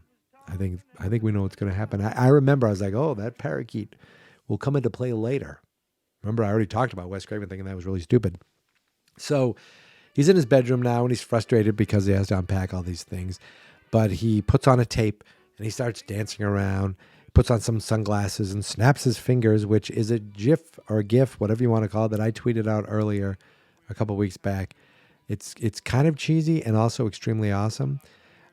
I think we know what's going to happen. I remember, I was like, oh, that parakeet will come into play later. Remember, I already talked about Wes Craven thinking that was really stupid. So he's in his bedroom now, and he's frustrated because he has to unpack all these things. But he puts on a tape, and he starts dancing around, puts on some sunglasses, and snaps his fingers, which is a GIF or a GIF, whatever you want to call it, that I tweeted out earlier a couple weeks back. It's kind of cheesy and also extremely awesome.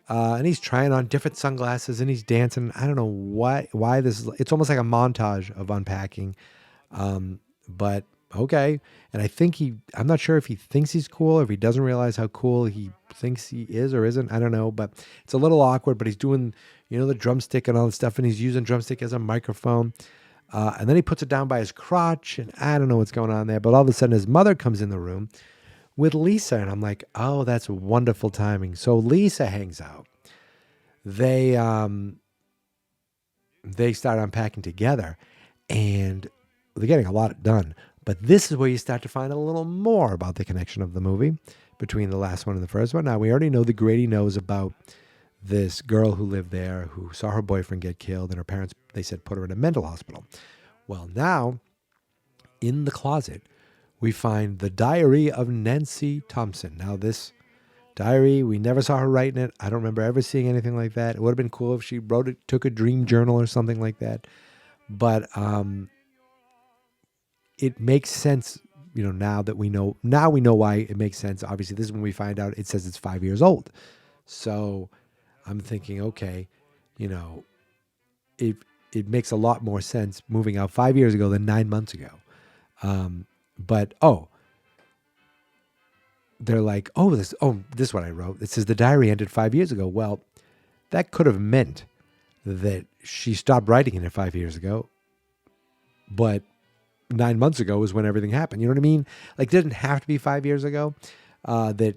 And he's trying on different sunglasses, and he's dancing. I don't know why this is. It's almost like a montage of unpacking. But okay. And I think I'm not sure if he thinks he's cool or if he doesn't realize how cool he thinks he is or isn't. I don't know, but it's a little awkward, but he's doing, the drumstick and all this stuff, and he's using drumstick as a microphone. And then he puts it down by his crotch, and I don't know what's going on there, but all of a sudden his mother comes in the room with Lisa, and I'm like, oh, that's wonderful timing. So Lisa hangs out. They start unpacking together, and they're getting a lot done. But this is where you start to find a little more about the connection of the movie between the last one and the first one. Now, we already know that Grady knows about this girl who lived there, who saw her boyfriend get killed, and her parents, they said, put her in a mental hospital. Well, now, in the closet, we find the diary of Nancy Thompson. Now, this diary, we never saw her writing it. I don't remember ever seeing anything like that. It would have been cool if she wrote it, took a dream journal or something like that. But it makes sense, now we know why it makes sense. Obviously, this is when we find out it says it's 5 years old. So I'm thinking, okay, it makes a lot more sense moving out 5 years ago than 9 months ago. They're like, this is what I wrote. It says the diary ended 5 years ago. Well, that could have meant that she stopped writing in it 5 years ago, but 9 months ago is when everything happened. You know what I mean? Like, it didn't have to be 5 years ago. that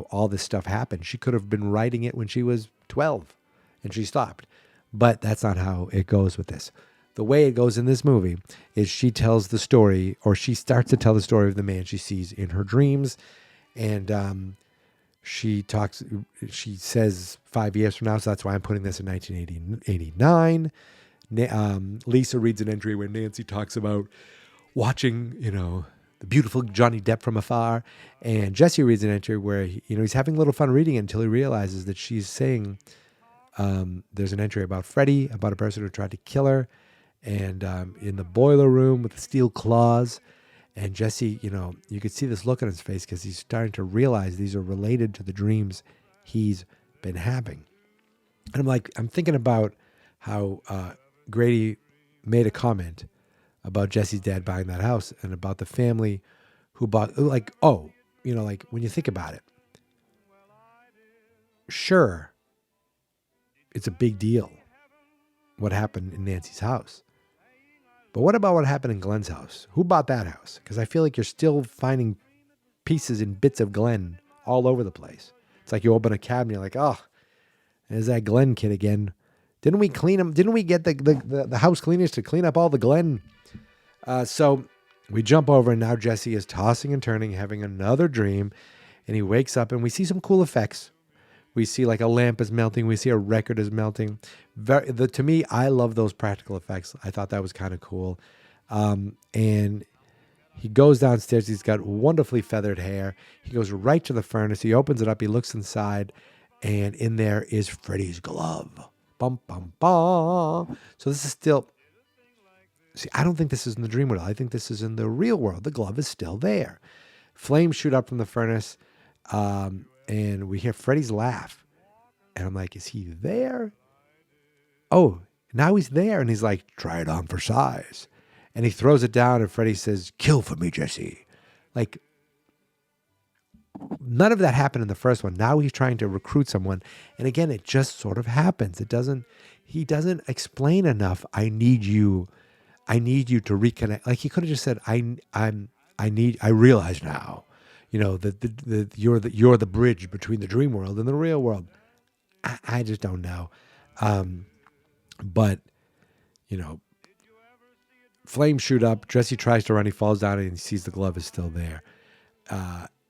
all this stuff happened. She could have been writing it when she was 12 and she stopped. But that's not how it goes with this. The way it goes in this movie is she tells the story, or she starts to tell the story of the man she sees in her dreams. And she says 5 years from now, so that's why I'm putting this in 1989. Lisa reads an entry where Nancy talks about watching, the beautiful Johnny Depp from afar. And Jesse reads an entry where, he's having a little fun reading it until he realizes that she's saying, there's an entry about Freddy, about a person who tried to kill her, and in the boiler room with the steel claws. And Jesse, you could see this look on his face because he's starting to realize these are related to the dreams he's been having. And I'm thinking about how Grady made a comment about Jesse's dad buying that house and about the family who bought, when you think about it, sure, it's a big deal what happened in Nancy's house. But what about what happened in Glenn's house? Who bought that house? Because I feel like you're still finding pieces and bits of Glenn all over the place. It's like you open a cabinet, you're like, oh, there's that Glenn kid again. Didn't we clean him? Didn't we get the house cleaners to clean up all the Glenn? So we jump over, and now Jesse is tossing and turning, having another dream. And he wakes up, and we see some cool effects. We see like a lamp is melting. We see a record is melting. To me, I love those practical effects. I thought that was kind of cool. And he goes downstairs. He's got wonderfully feathered hair. He goes right to the furnace. He opens it up. He looks inside, and in there is Freddy's glove. Bum, bum, bum. So this is still... See, I don't think this is in the dream world. I think this is in the real world. The glove is still there. Flames shoot up from the furnace. And we hear Freddy's laugh. And I'm like, is he there? Oh, now he's there. And he's like, try it on for size. And he throws it down, and Freddy says, kill for me, Jesse. Like, none of that happened in the first one. Now he's trying to recruit someone. And again, it just sort of happens. He doesn't explain enough. I need you to reconnect. Like, he could have just said, I realize now. That you're the bridge between the dream world and the real world. I just don't know. But flames shoot up. Jesse tries to run. He falls down and he sees the glove is still there.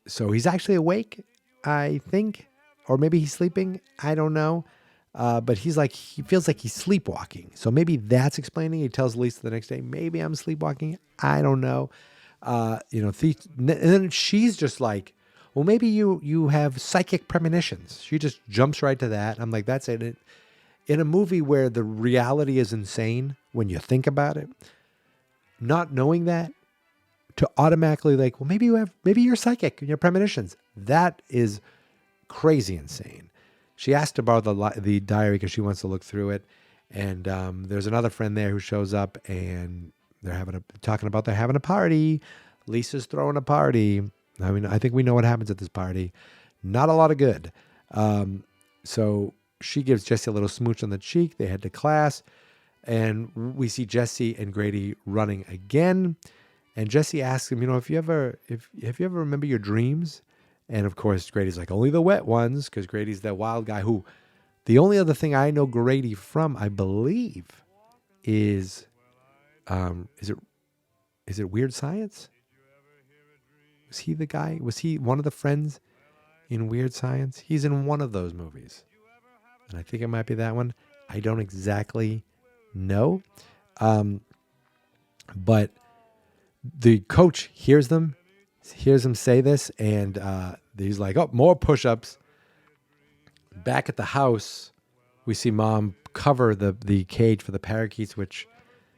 So he's actually awake, I think, or maybe he's sleeping. I don't know. But he feels like he's sleepwalking. So maybe that's explaining. He tells Lisa the next day, maybe I'm sleepwalking. I don't know. And then she's just like, well, maybe you have psychic premonitions. She just jumps right to that. I'm like, that's it. In a movie where the reality is insane when you think about it, not knowing that, to automatically like, well, maybe you're psychic and your premonitions. That is crazy insane. She asked to borrow the diary because she wants to look through it. And there's another friend there who shows up, and they're having a party. Lisa's throwing a party. I mean, I think we know what happens at this party. Not a lot of good. So she gives Jesse a little smooch on the cheek. They head to class, and we see Jesse and Grady running again. And Jesse asks him, have you ever remember your dreams? And of course, Grady's like, only the wet ones, because Grady's that wild guy who, the only other thing I know Grady from, I believe, is it Weird Science? Was he the guy? Was he one of the friends in Weird Science? He's in one of those movies. And I think it might be that one. I don't exactly know. But the coach hears him say this, and he's like, oh, more push-ups. Back at the house, we see Mom cover the cage for the parakeets, which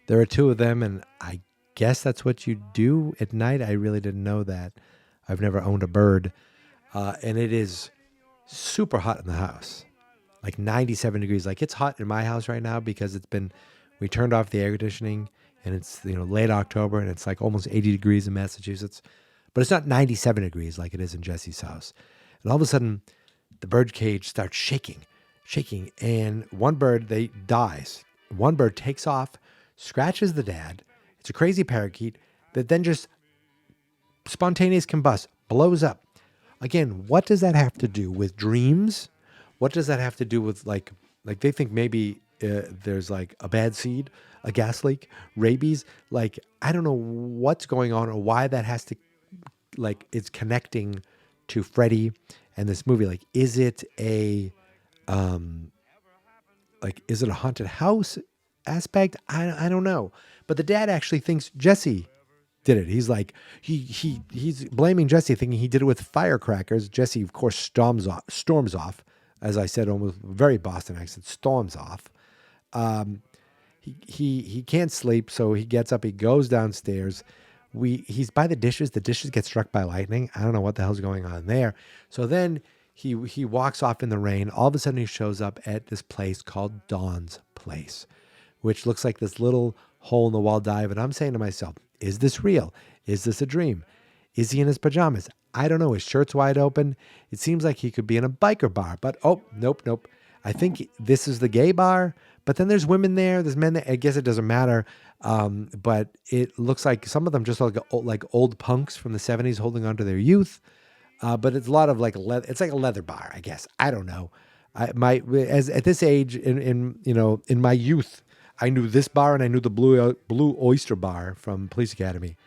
there are two of them, and I guess that's what you do at night. I really didn't know that. I've never owned a bird. And it is super hot in the house, like 97 degrees. Like, it's hot in my house right now because we turned off the air conditioning, and it's late October, and it's like almost 80 degrees in Massachusetts. But it's not 97 degrees like it is in Jesse's house. And all of a sudden, the bird cage starts shaking, and one bird dies. One bird takes off, scratches the dad. It's a crazy parakeet that then just spontaneous combust, blows up. Again, what does that have to do with dreams? What does that have to do with like they think maybe there's like a bad seed, a gas leak, rabies? Like, I don't know what's going on or why that has to, like, it's connecting to Freddy and this movie. Like, is it a haunted house aspect? I don't know. But the dad actually thinks Jesse did it. He's like, he's blaming Jesse, thinking he did it with firecrackers. Jesse, of course, storms off. As I said, almost very Boston accent, storms off. He can't sleep, so he gets up, he goes downstairs. He's by the dishes. The dishes get struck by lightning. I don't know what the hell's going on there. So then he walks off in the rain. All of a sudden he shows up at this place called Dawn's Place, which looks like this little hole in the wall dive. And I'm saying to myself, is this real? Is this a dream? Is he in his pajamas? I don't know. His shirt's wide open. It seems like he could be in a biker bar, but nope. I think this is the gay bar, but then there's women there. There's men there. I guess it doesn't matter. But it looks like some of them just look like old punks from the 70s holding on to their youth. But it's a lot of like it's like a leather bar, I guess. I don't know. At this age in my youth, I knew this bar and I knew the Blue Oyster Bar from Police Academy.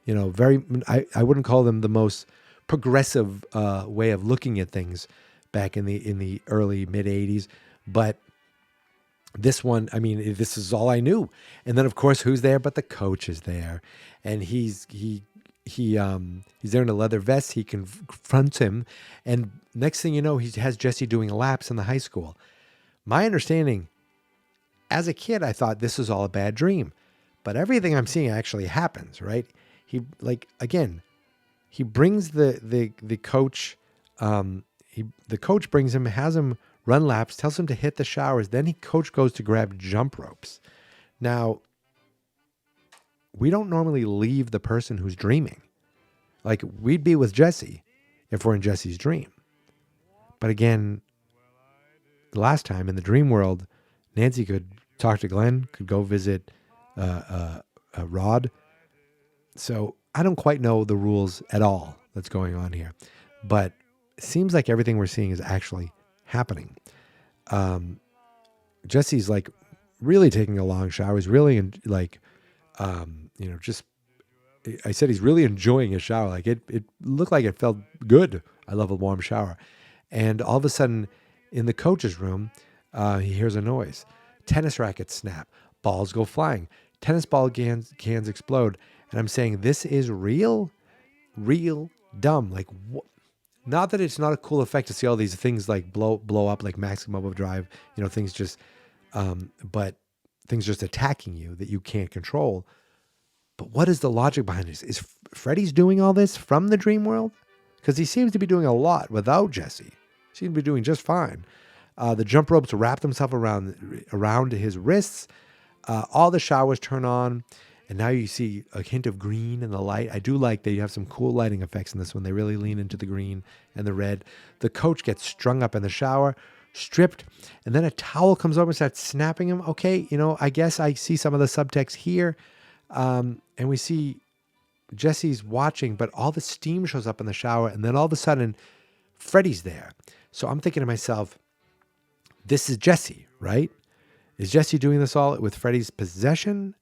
I wouldn't call them the most progressive way of looking at things back in the early mid 80s, but this one, I mean, this is all I knew. And then of course, who's there but the coach is there, and he's there in a leather vest. He confronts him, and next thing you know, he has Jesse doing laps in the high school. My understanding, as a kid, I thought this was all a bad dream, but everything I'm seeing actually happens, right? He brings the coach. The coach brings him, has him run laps, tells him to hit the showers. Then coach goes to grab jump ropes. Now, we don't normally leave the person who's dreaming. Like, we'd be with Jesse if we're in Jesse's dream. But again, the last time in the dream world, Nancy could talk to Glenn, could go visit Rod. So I don't quite know the rules at all that's going on here. But it seems like everything we're seeing is actually happening. Jesse's like really taking a long shower. He's really I said he's really enjoying his shower. Like it looked like it felt good. I love a warm shower. And all of a sudden in the coach's room, he hears a noise. Tennis rackets snap, balls go flying, tennis ball cans explode. And I'm saying, this is real dumb. Like, not that it's not a cool effect to see all these things like blow up, like maximum overdrive, things just, but things just attacking you that you can't control. But what is the logic behind this? Is Freddy's doing all this from the dream world? Because he seems to be doing a lot without Jesse. He seems to be doing just fine. The jump ropes wrap themselves around his wrists. All the showers turn on. And now you see a hint of green in the light. I do like that you have some cool lighting effects in this one. They really lean into the green and the red. The coach gets strung up in the shower, stripped, and then a towel comes over and starts snapping him. Okay, I guess I see some of the subtext here. And we see Jesse's watching, but all the steam shows up in the shower, and then all of a sudden, Freddy's there. So I'm thinking to myself, this is Jesse, right? Is Jesse doing this all with Freddy's possession?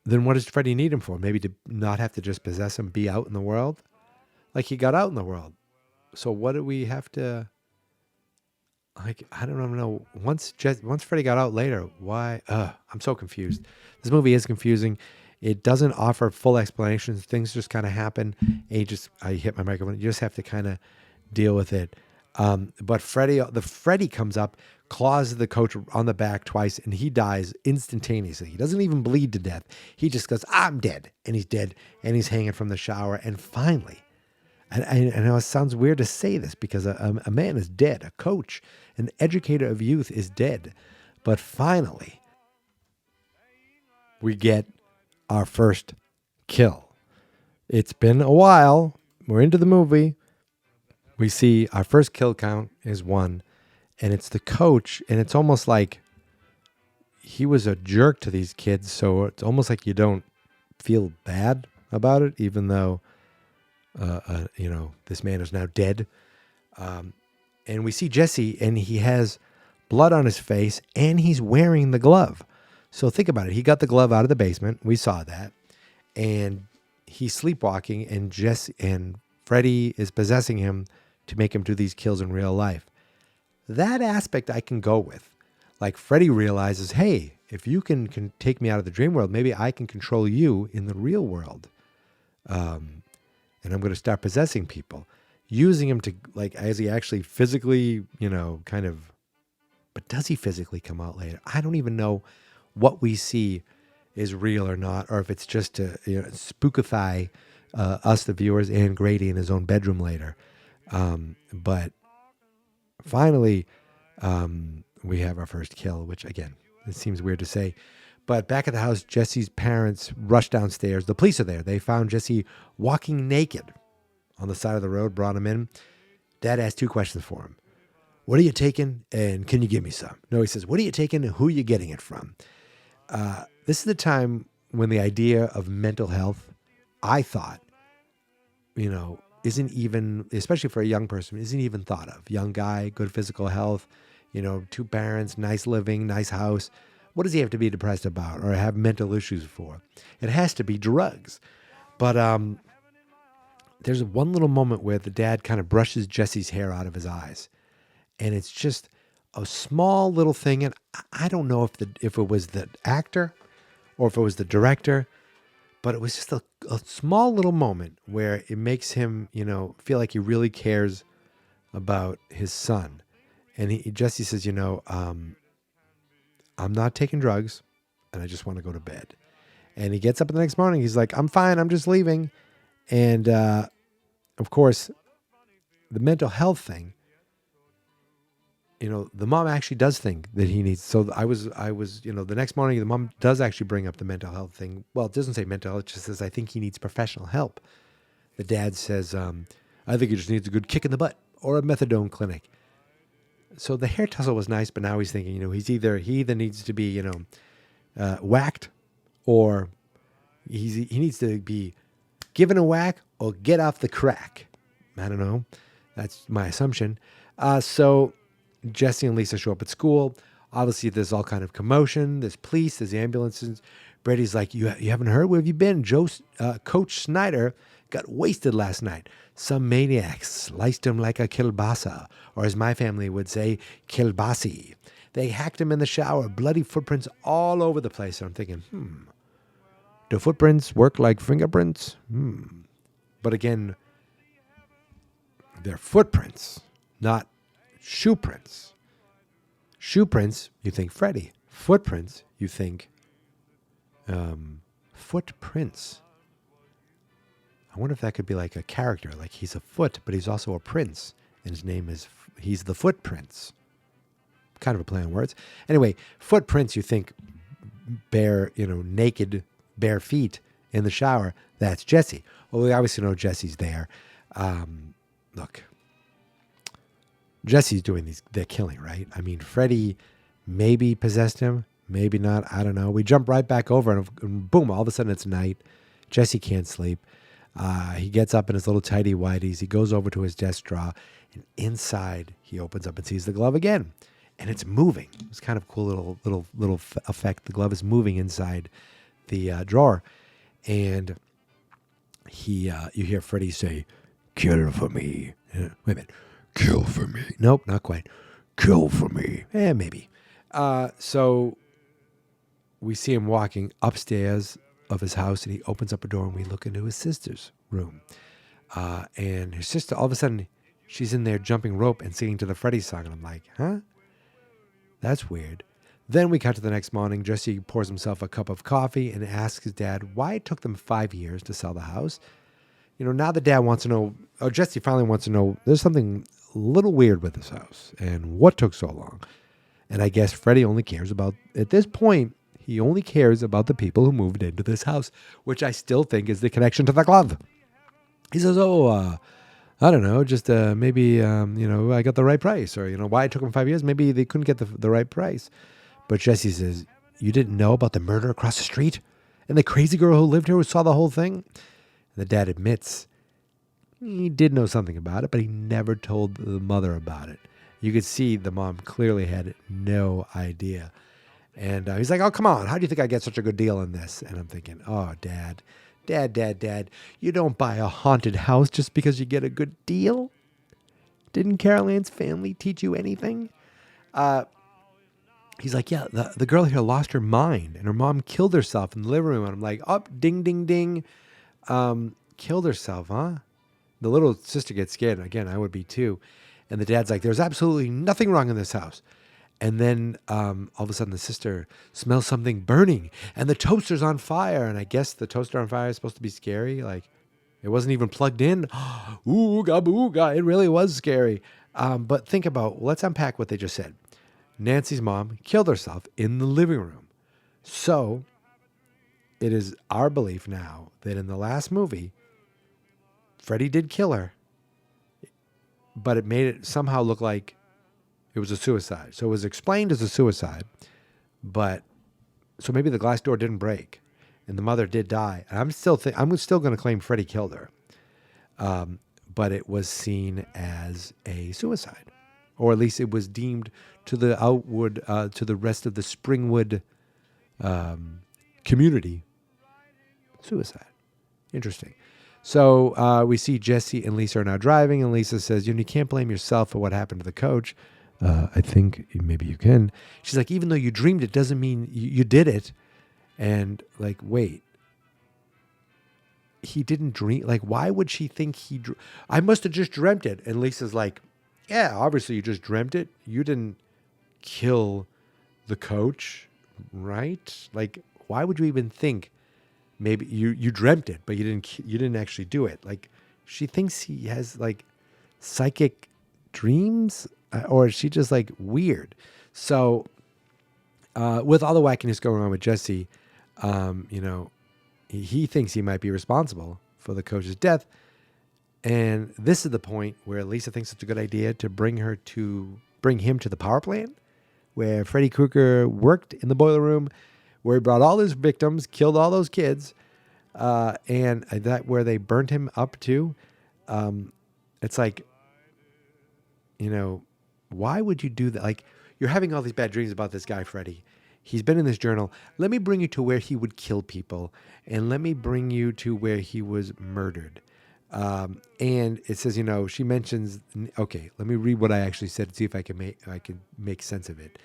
Then what does Freddy need him for? Maybe to not have to just possess him, be out in the world? Like, he got out in the world. So what do we have to... Like, I don't even know. Once Freddy got out later, why? I'm so confused. This movie is confusing. It doesn't offer full explanations. Things just kind of happen. And I hit my microphone. You just have to kind of deal with it. But Freddy comes up, claws the coach on the back twice, and he dies instantaneously. He doesn't even bleed to death. He just goes, I'm dead. And he's dead. And he's hanging from the shower. And finally, I know it sounds weird to say this because a man is dead. A coach, an educator of youth is dead. But finally, we get our first kill. It's been a while. We're into the movie. We see our first kill count is 1, and it's the coach, and it's almost like he was a jerk to these kids, so it's almost like you don't feel bad about it, even though this man is now dead. And we see Jesse, and he has blood on his face, and he's wearing the glove. So think about it. He got the glove out of the basement. We saw that. And he's sleepwalking, and Freddy is possessing him to make him do these kills in real life. That aspect I can go with. Like Freddy realizes, hey, if you can take me out of the dream world, maybe I can control you in the real world. And I'm going to start possessing people. Using him to, like, as he actually physically, kind of, but does he physically come out later? I don't even know what we see is real or not, or if it's just to spookify us, the viewers, and Grady in his own bedroom later. But finally, we have our first kill, which, again, it seems weird to say. But back at the house, Jesse's parents rush downstairs. The police are there. They found Jesse walking naked on the side of the road, brought him in. Dad asked 2 questions for him. What are you taking, and can you give me some? No, he says, what are you taking, and who are you getting it from? This is the time when the idea of mental health, I thought, isn't even, especially for a young person, isn't even thought of. Young guy, good physical health, 2 parents, nice living, nice house. What does he have to be depressed about or have mental issues for? It has to be drugs. But there's one little moment where the dad kind of brushes Jesse's hair out of his eyes. And it's just a small little thing. And I don't know if it was the actor or if it was the director, but it was just a small little moment where it makes him, feel like he really cares about his son. And Jesse says, I'm not taking drugs and I just want to go to bed. And he gets up the next morning. He's like, I'm fine. I'm just leaving. And, of course, the mental health thing, the mom actually does think that he needs. So I was, the next morning, the mom does actually bring up the mental health thing. Well, it doesn't say mental health. It just says, I think he needs professional help. The dad says, I think he just needs a good kick in the butt or a methadone clinic. So the hair tussle was nice, but now he's thinking, he either needs to be, whacked, or he needs to be given a whack or get off the crack. I don't know. That's my assumption. So Jesse and Lisa show up at school. Obviously, there's all kind of commotion. There's police. There's ambulances. Brady's like, you haven't heard? Where have you been? Coach Snyder got wasted last night. Some maniacs sliced him like a kielbasa, or as my family would say, kielbasi. They hacked him in the shower. Bloody footprints all over the place. And I'm thinking, do footprints work like fingerprints? But again, they're footprints, not shoe prints. Shoe prints, you think Freddy. Footprints, you think footprints. I wonder if that could be like a character, like he's a foot, but he's also a prince, and his name is, he's the Footprints. Kind of a play on words. Anyway, footprints, you think bare, naked, bare feet in the shower. That's Jesse. Well, we obviously know Jesse's there. Look, Jesse's doing they're killing, right? I mean, Freddy maybe possessed him, maybe not. I don't know. We jump right back over and boom, all of a sudden it's night. Jesse can't sleep. He gets up in his little tidy whities. He goes over to his desk drawer, and inside he opens up and sees the glove again, and it's moving. It's kind of cool little effect. The glove is moving inside the drawer, and you hear Freddy say, "Kill for me." Wait a minute, kill for me? Nope, not quite. Kill for me? Maybe. So we see him walking upstairs of his house, and he opens up a door, and we look into his sister's room. And his sister, all of a sudden, she's in there jumping rope and singing to the Freddy song. And I'm like, huh? That's weird. Then we cut to the next morning. Jesse pours himself a cup of coffee and asks his dad why it took them 5 years to sell the house. Now the dad wants to know, or Jesse finally wants to know, there's something a little weird with this house, and what took so long. And I guess Freddy only cares about, at this point, he only cares about the people who moved into this house, which I still think is the connection to the glove. He says, I don't know, just maybe, I got the right price. Or, why it took them 5 years. Maybe they couldn't get the right price. But Jesse says, you didn't know about the murder across the street? And the crazy girl who lived here who saw the whole thing? And the dad admits, he did know something about it, but he never told the mother about it. You could see the mom clearly had no idea. And he's like, oh, come on. How do you think I get such a good deal on this? And I'm thinking, oh, Dad, you don't buy a haunted house just because you get a good deal? Didn't Carol Ann's family teach you anything? He's like, yeah, the girl here lost her mind and her mom killed herself in the living room. And I'm like, oh, ding, ding, ding. Killed herself, huh? The little sister gets scared. Again, I would be too. And the dad's like, there's absolutely nothing wrong in this house. And then all of a sudden the sister smells something burning and the toaster's on fire. And I guess the toaster on fire is supposed to be scary. Like, it wasn't even plugged in. Ooga booga. It really was scary. But think about, let's unpack what they just said. Nancy's mom killed herself in the living room. So it is our belief now that in the last movie, Freddy did kill her, but it made it somehow look like it was a suicide. So it was explained as a suicide, but so maybe the glass door didn't break and the mother did die. And I'm still going to claim Freddy killed her. But it was seen as a suicide, or at least it was deemed to the to the rest of the Springwood community suicide. Interesting. So we see Jesse and Lisa are now driving, and Lisa says, you can't blame yourself for what happened to the coach. I think maybe you can. She's like, even though you dreamed it doesn't mean you did it. And like, wait, he didn't dream. Like, why would she think I must have just dreamt it. And Lisa's like, yeah, obviously you just dreamt it. You didn't kill the coach, right? Like, why would you even think maybe you dreamt it, but you didn't actually do it? Like, she thinks he has like psychic dreams, or is she just like weird? So with all the wackiness going on with Jesse, he thinks he might be responsible for the coach's death. And this is the point where Lisa thinks it's a good idea to bring him to the power plant where Freddy Krueger worked in the boiler room, where he brought all his victims, killed all those kids, and that where they burned him up too. It's like, why would you do that? Like, you're having all these bad dreams about this guy, Freddy. He's been in this journal. Let me bring you to where he would kill people, and let me bring you to where he was murdered. And it says, she mentions, okay, let me read what I actually said and see if I can make sense of it.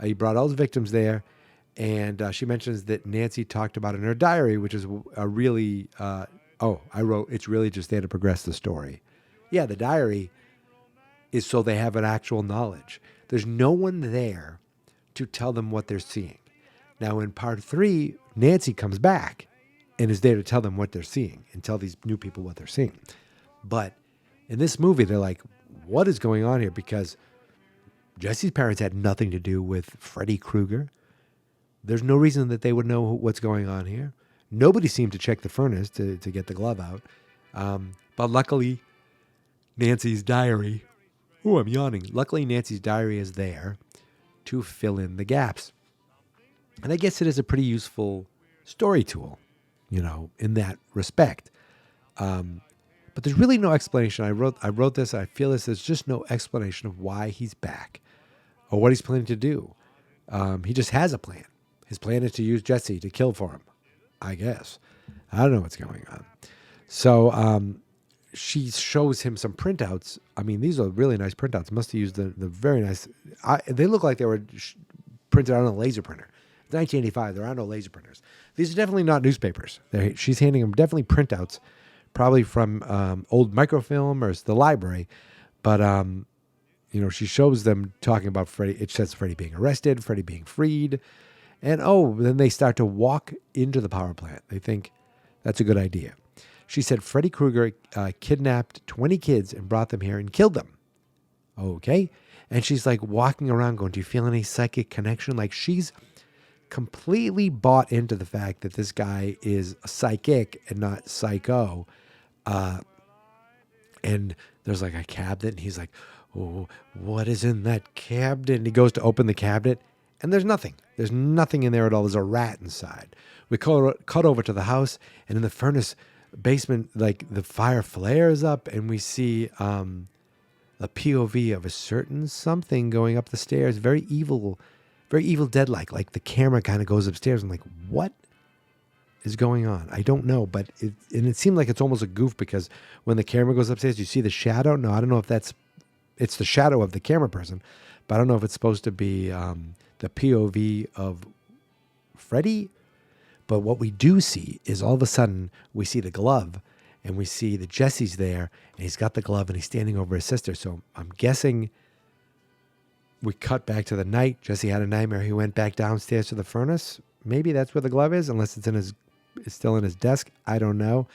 He brought all his victims there, and she mentions that Nancy talked about in her diary, which is a really, I wrote, it's really just there to progress the story. Yeah, the diary is so they have an actual knowledge. There's no one there to tell them what they're seeing. Now in part 3, Nancy comes back and is there to tell them what they're seeing and tell these new people what they're seeing. But in this movie, they're like, what is going on here? Because Jesse's parents had nothing to do with Freddy Krueger. There's no reason that they would know what's going on here. Nobody seemed to check the furnace to get the glove out. But luckily, Nancy's diary... Oh, I'm yawning. Luckily, Nancy's diary is there to fill in the gaps. And I guess it is a pretty useful story tool, in that respect. But there's really no explanation. I wrote this. I feel this. There's just no explanation of why he's back or what he's planning to do. He just has a plan. His plan is to use Jesse to kill for him, I guess. I don't know what's going on. So she shows him some printouts. I mean, these are really nice printouts. Must have used the very nice. They look like they were printed out on a laser printer. It's 1985. There are no laser printers. These are definitely not newspapers. She's handing him definitely printouts, probably from old microfilm or the library. But, she shows them talking about Freddy. It says Freddy being arrested, Freddy being freed. And, then they start to walk into the power plant. They think that's a good idea. She said Freddy Krueger kidnapped 20 kids and brought them here and killed them. Okay. And she's like walking around going, do you feel any psychic connection? Like, she's completely bought into the fact that this guy is psychic and not psycho. And there's like a cabinet, and he's like, oh, what is in that cabinet? And he goes to open the cabinet, and there's nothing. There's nothing in there at all. There's a rat inside. We cut over to the house, and in the furnace, basement, like the fire flares up, and we see a POV of a certain something going up the stairs. Very Evil Dead like the camera kind of goes upstairs. I'm like, what is going on? I don't know, but it seemed like it's almost a goof because when the camera goes upstairs, you see the shadow. No, I don't know if it's the shadow of the camera person, but I don't know if it's supposed to be the POV of Freddy. But what we do see is all of a sudden we see the glove, and we see that Jesse's there, and he's got the glove, and he's standing over his sister. So I'm guessing we cut back to the night. Jesse had a nightmare. He went back downstairs to the furnace. Maybe that's where the glove is, unless it's still in his desk. I don't know.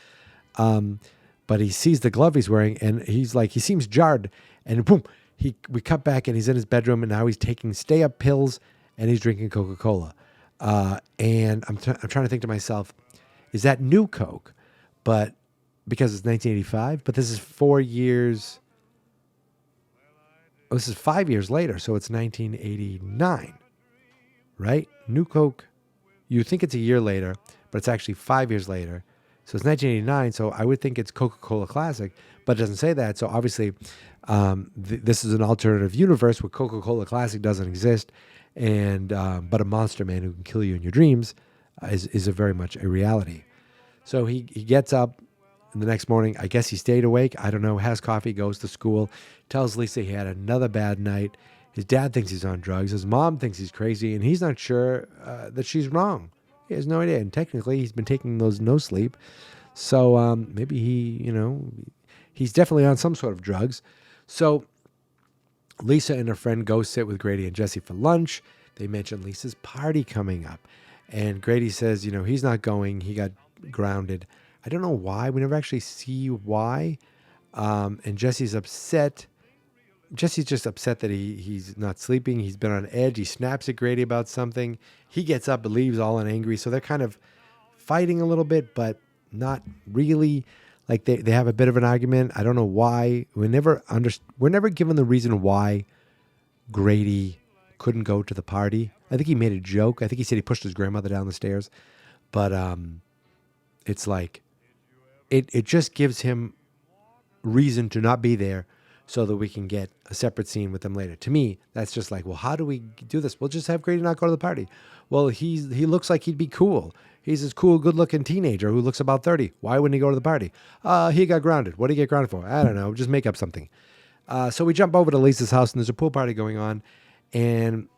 But he sees the glove he's wearing, and he's like, he seems jarred, and boom, we cut back, and he's in his bedroom, and now he's taking stay-up pills, and he's drinking Coca-Cola. And I'm trying to think to myself, is that new Coke? But because it's 1985, but this is 4 years. Oh, this is 5 years later, so it's 1989, right? New Coke. You think it's a year later, but it's actually 5 years later. So it's 1989, so I would think it's Coca-Cola Classic, but it doesn't say that. So obviously, this is an alternative universe where Coca-Cola Classic doesn't exist, and but a monster man who can kill you in your dreams is a very much a reality. So he gets up the next morning. I guess he stayed awake. I don't know. Has coffee, goes to school, tells Lisa he had another bad night. His dad thinks he's on drugs. His mom thinks he's crazy, and he's not sure that she's wrong. He has no idea. And technically, he's been taking those no sleep. So maybe he's definitely on some sort of drugs. So Lisa and her friend go sit with Grady and Jesse for lunch. They mention Lisa's party coming up. And Grady says, he's not going. He got grounded. I don't know why. We never actually see why. And Jesse's upset. Jesse's just upset that he's not sleeping. He's been on edge. He snaps at Grady about something. He gets up and leaves all angry. So they're kind of fighting a little bit, but not really. Like they have a bit of an argument. I don't know why. We're never given the reason why Grady couldn't go to the party. I think he made a joke. I think he said he pushed his grandmother down the stairs. But it's like it just gives him reason to not be there so that we can get a separate scene with them later. To me, that's just like, well, how do we do this? We'll just have Grady not go to the party. Well, he looks like he'd be cool. He's this cool, good-looking teenager who looks about 30. Why wouldn't he go to the party? He got grounded. What did he get grounded for? I don't know. Just make up something. So we jump over to Lisa's house, and there's a pool party going on. And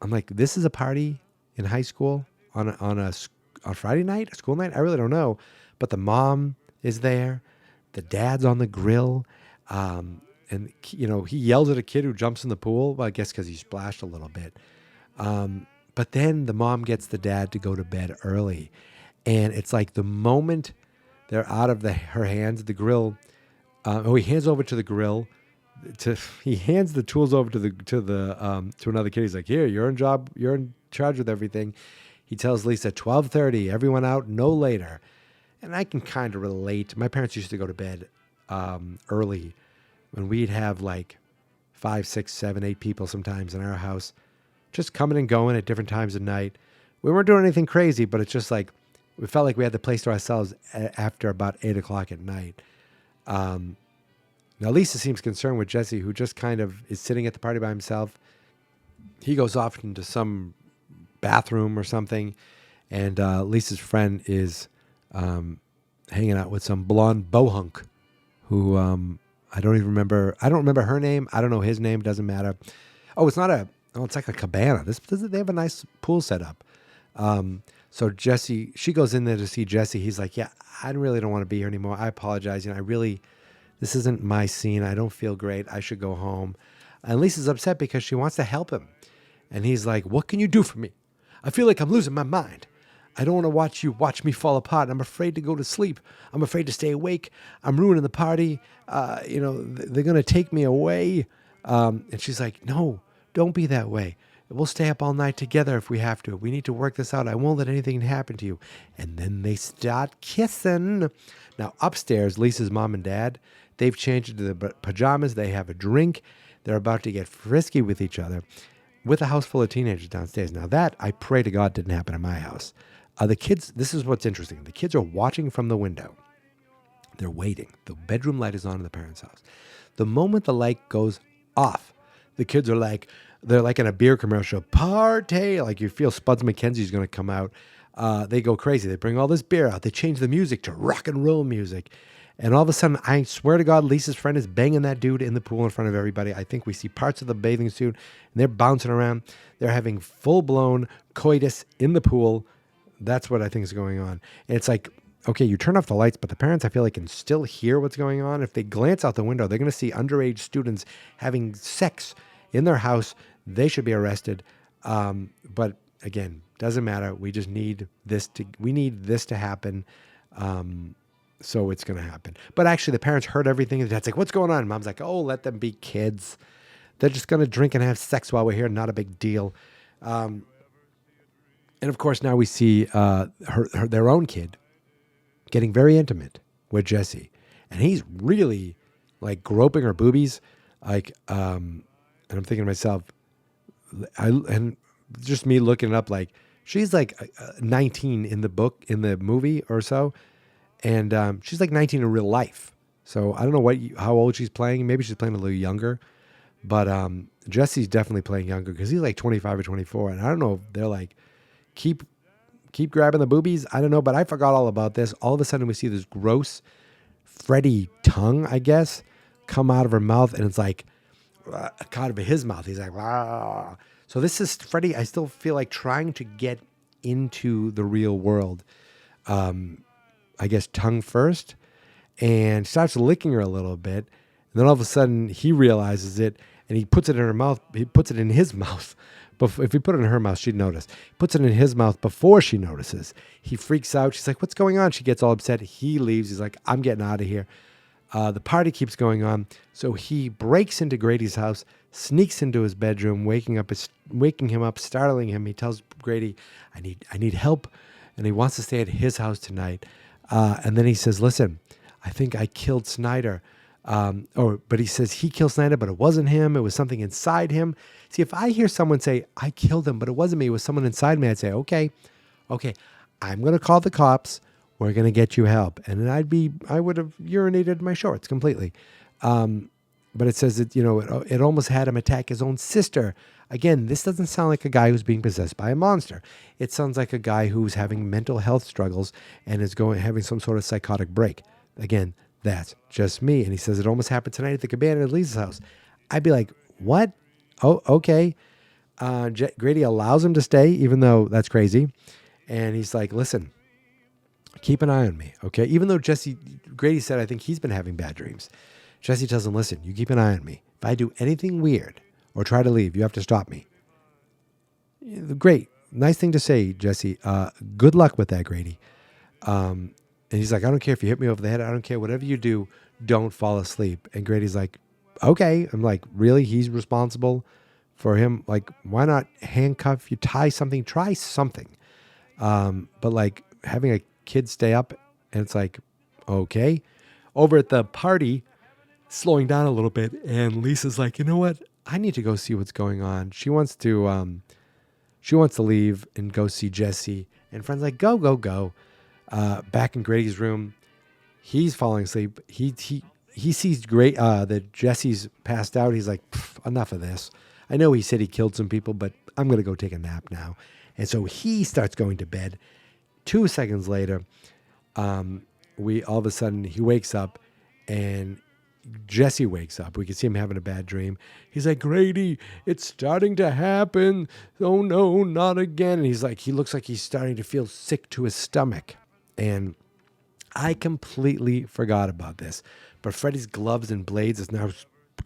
I'm like, this is a party in high school on a Friday night, a school night? I really don't know. But the mom is there. The dad's on the grill. And, he yells at a kid who jumps in the pool. Well, I guess because he splashed a little bit. But then the mom gets the dad to go to bed early. And it's like the moment they're out of her hands, the grill. He hands over to the grill. He hands the tools over to another kid. He's like, here, you're in charge with everything. He tells Lisa, 12:30, everyone out, no later. And I can kind of relate. My parents used to go to bed early when we'd have like 5, 6, 7, 8 people sometimes in our house, just coming and going at different times of night. We weren't doing anything crazy, but it's just like we felt like we had the place to ourselves after about 8 o'clock at night. Now, Lisa seems concerned with Jesse, who just kind of is sitting at the party by himself. He goes off into some bathroom or something, and Lisa's friend is hanging out with some blonde bohunk who I don't even remember. I don't remember her name. I don't know his name. Doesn't matter. Oh, it's like a cabana. They have a nice pool set up. So Jesse, she goes in there to see Jesse. He's like, yeah, I really don't want to be here anymore. I apologize. This isn't my scene. I don't feel great. I should go home. And Lisa's upset because she wants to help him. And he's like, what can you do for me? I feel like I'm losing my mind. I don't want to watch me fall apart. I'm afraid to go to sleep. I'm afraid to stay awake. I'm ruining the party. They're going to take me away. And she's like, no, don't be that way. We'll stay up all night together if we have to. We need to work this out. I won't let anything happen to you. And then they start kissing. Now, upstairs, Lisa's mom and dad, they've changed into their pajamas. They have a drink. They're about to get frisky with each other with a house full of teenagers downstairs. Now, that, I pray to God, didn't happen in my house. The kids, this is what's interesting. The kids are watching from the window. They're waiting. The bedroom light is on in the parents' house. The moment the light goes off, the kids are like, they're like in a beer commercial, party. Like you feel Spuds McKenzie's going to come out. They go crazy. They bring all this beer out. They change the music to rock and roll music. And all of a sudden, I swear to God, Lisa's friend is banging that dude in the pool in front of everybody. I think we see parts of the bathing suit, and they're bouncing around. They're having full-blown coitus in the pool. That's what I think is going on. And it's like, okay, you turn off the lights, but the parents, I feel like, can still hear what's going on. If they glance out the window, they're going to see underage students having sex in their house. They should be arrested. But again, doesn't matter. We just need this to happen. So it's going to happen. But actually, the parents heard everything. The dad's like, what's going on? Mom's like, oh, let them be kids. They're just going to drink and have sex while we're here. Not a big deal. And of course, now we see their own kid getting very intimate with Jessie. And he's really like groping her boobies. Like, and I'm thinking to myself, and just me looking it up, like she's like 19 in the movie or so. And she's like 19 in real life. So I don't know how old she's playing. Maybe she's playing a little younger. But Jesse's definitely playing younger because he's like 25 or 24. And I don't know if they're like, keep grabbing the boobies. I don't know, but I forgot all about this. All of a sudden we see this gross Freddy tongue, I guess, come out of her mouth. And it's like, out of his mouth. He's like, ah. So this is Freddy, I still feel like trying to get into the real world. I guess tongue first, and starts licking her a little bit. And then all of a sudden he realizes it and he puts it in her mouth. He puts it in his mouth. But if he put it in her mouth, she'd notice. He puts it in his mouth before she notices. He freaks out. She's like, what's going on? She gets all upset. He leaves. He's like, I'm getting out of here. The party keeps going on. So he breaks into Grady's house, sneaks into his bedroom, waking him up, startling him. He tells Grady, I need help. And he wants to stay at his house tonight. And then he says, listen, I think I killed Snyder. But he says he killed Snyder, but it wasn't him. It was something inside him. See, if I hear someone say, I killed him, but it wasn't me, it was someone inside me, I'd say, okay, I'm going to call the cops. We're going to get you help. And then I would have urinated my shorts completely. But it says that, it almost had him attack his own sister. Again, this doesn't sound like a guy who's being possessed by a monster. It sounds like a guy who's having mental health struggles and is having some sort of psychotic break. Again, that's just me. And he says it almost happened tonight at the cabana at Lisa's house. I'd be like, what? Oh, okay. Grady allows him to stay, even though that's crazy. And he's like, listen, keep an eye on me, okay? Even though Grady said, I think he's been having bad dreams. Jesse tells him, listen, you keep an eye on me. If I do anything weird or try to leave, you have to stop me. Great. Nice thing to say, Jesse. Good luck with that, Grady. And he's like, I don't care if you hit me over the head. I don't care. Whatever you do, don't fall asleep. And Grady's like, okay. I'm like, really? He's responsible for him? Like, why not handcuff you, tie something, try something? But like having a kid stay up, and it's like, okay. Over at the party, slowing down a little bit, and Lisa's like, you know what? I need to go see what's going on. She wants to leave and go see Jesse. And friend's like, go. Back in Grady's room, he's falling asleep. He sees that Jesse's passed out. He's like, enough of this. I know he said he killed some people, but I'm going to go take a nap now. And so he starts going to bed. 2 seconds later, all of a sudden he wakes up, and Jesse wakes up. We can see him having a bad dream. He's like, Grady, it's starting to happen. Oh no, not again. And he looks like he's starting to feel sick to his stomach. And I completely forgot about this. But Freddy's gloves and blades is now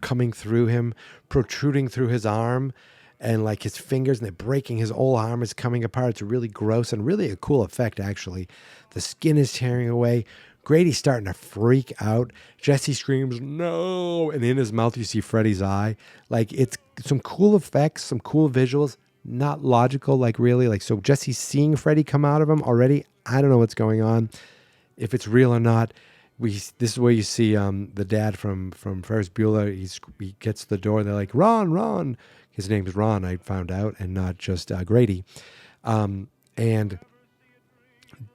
coming through him, protruding through his arm, and like his fingers, and they're breaking. His whole arm is coming apart. It's really gross and really a cool effect, actually. The skin is tearing away. Grady's starting to freak out. Jesse screams, no. And in his mouth, you see Freddy's eye. Like, it's some cool effects, some cool visuals, not logical, like really. Like, so Jesse's seeing Freddy come out of him already. I don't know what's going on, if it's real or not. This is where you see the dad from Ferris Bueller. He gets to the door, and they're like, Ron. His name's Ron, I found out, and not just Grady. And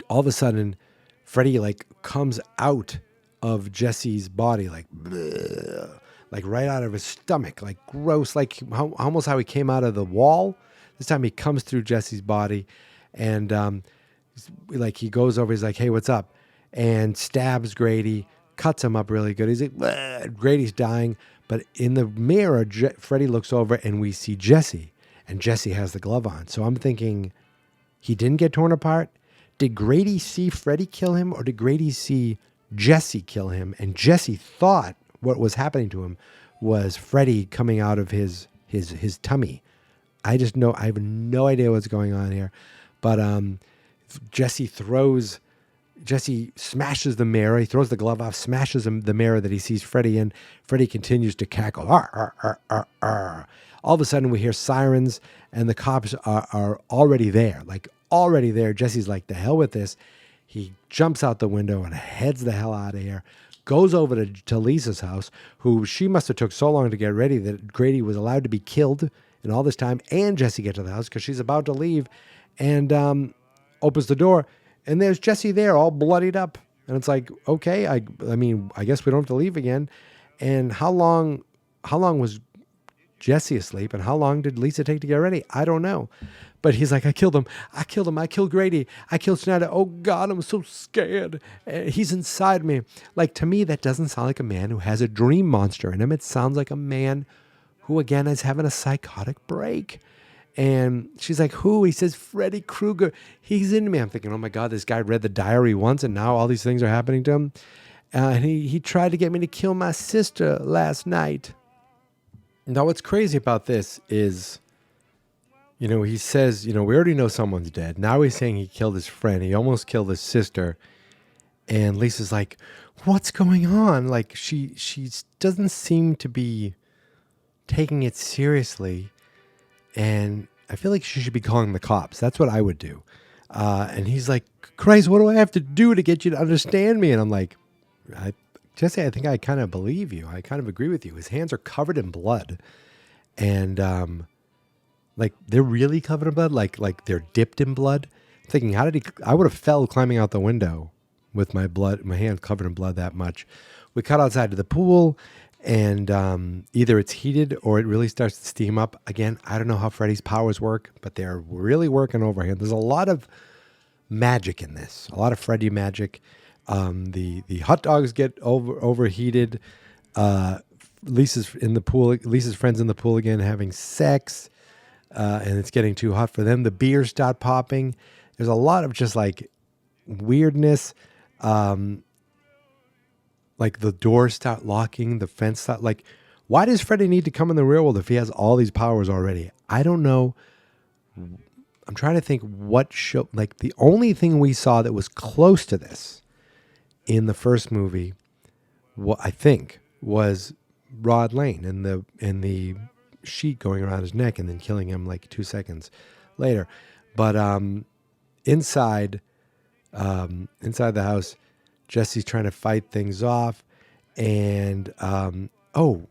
all of a sudden, Freddy like comes out of Jesse's body, like bleh, like right out of his stomach, like gross, like almost how he came out of the wall. This time he comes through Jesse's body, and like he goes over, he's like, hey, what's up? And stabs Grady, cuts him up really good. He's like, bleh. Grady's dying. But in the mirror, Freddy looks over and we see Jesse, and Jesse has the glove on. So I'm thinking he didn't get torn apart. Did Grady see Freddy kill him, or did Grady see Jesse kill him? And Jesse thought what was happening to him was Freddy coming out of his tummy. I have no idea what's going on here. But Jesse smashes the mirror. He throws the glove off, smashes the mirror that he sees Freddy in. Freddy continues to cackle. Arr, arr, arr, arr, arr. All of a sudden, we hear sirens, and the cops are already there. Like, already there. Jesse's like, the hell with this. He jumps out the window and heads the hell out of here. Goes over to Lisa's house, who she must have took so long to get ready that Grady was allowed to be killed in all this time, and Jesse get to the house because she's about to leave, and opens the door. And there's Jesse there, all bloodied up. And it's like, okay, I mean, I guess we don't have to leave again. And how long was Jesse asleep? And how long did Lisa take to get ready? I don't know. But he's like, I killed him. I killed Grady. I killed Snyder. Oh, God, I'm so scared. He's inside me. Like, to me, that doesn't sound like a man who has a dream monster in him. It sounds like a man who, again, is having a psychotic break. And she's like, who? He says, Freddy Krueger. He's into me. I'm thinking, oh my God, this guy read the diary once and now all these things are happening to him. And he tried to get me to kill my sister last night. Now, what's crazy about this is, he says, we already know someone's dead. Now he's saying he killed his friend. He almost killed his sister. And Lisa's like, what's going on? Like, she doesn't seem to be taking it seriously. And I feel like she should be calling the cops. That's what I would do. And he's like, Christ, what do I have to do to get you to understand me? And I'm like, Jesse, I think I kind of believe you. I kind of agree with you. His hands are covered in blood. And like they're really covered in blood. Like they're dipped in blood. I'm thinking, I would have fell climbing out the window with my hand covered in blood that much. We cut outside to the pool. And either it's heated or it really starts to steam up. Again, I don't know how Freddy's powers work, but they're really working overhand. There's a lot of magic in this, a lot of Freddy magic. The hot dogs get overheated. Lisa's in the pool. Lisa's friends in the pool again having sex, and it's getting too hot for them. The beers start popping. There's a lot of just like weirdness. Like the doors start locking, the fence start like, why does Freddy need to come in the real world if he has all these powers already? I don't know. I'm trying to think what show, like the only thing we saw that was close to this in the first movie, what I think was Rod Lane and the sheet going around his neck and then killing him like 2 seconds later. But inside the house, Jesse's trying to fight things off, and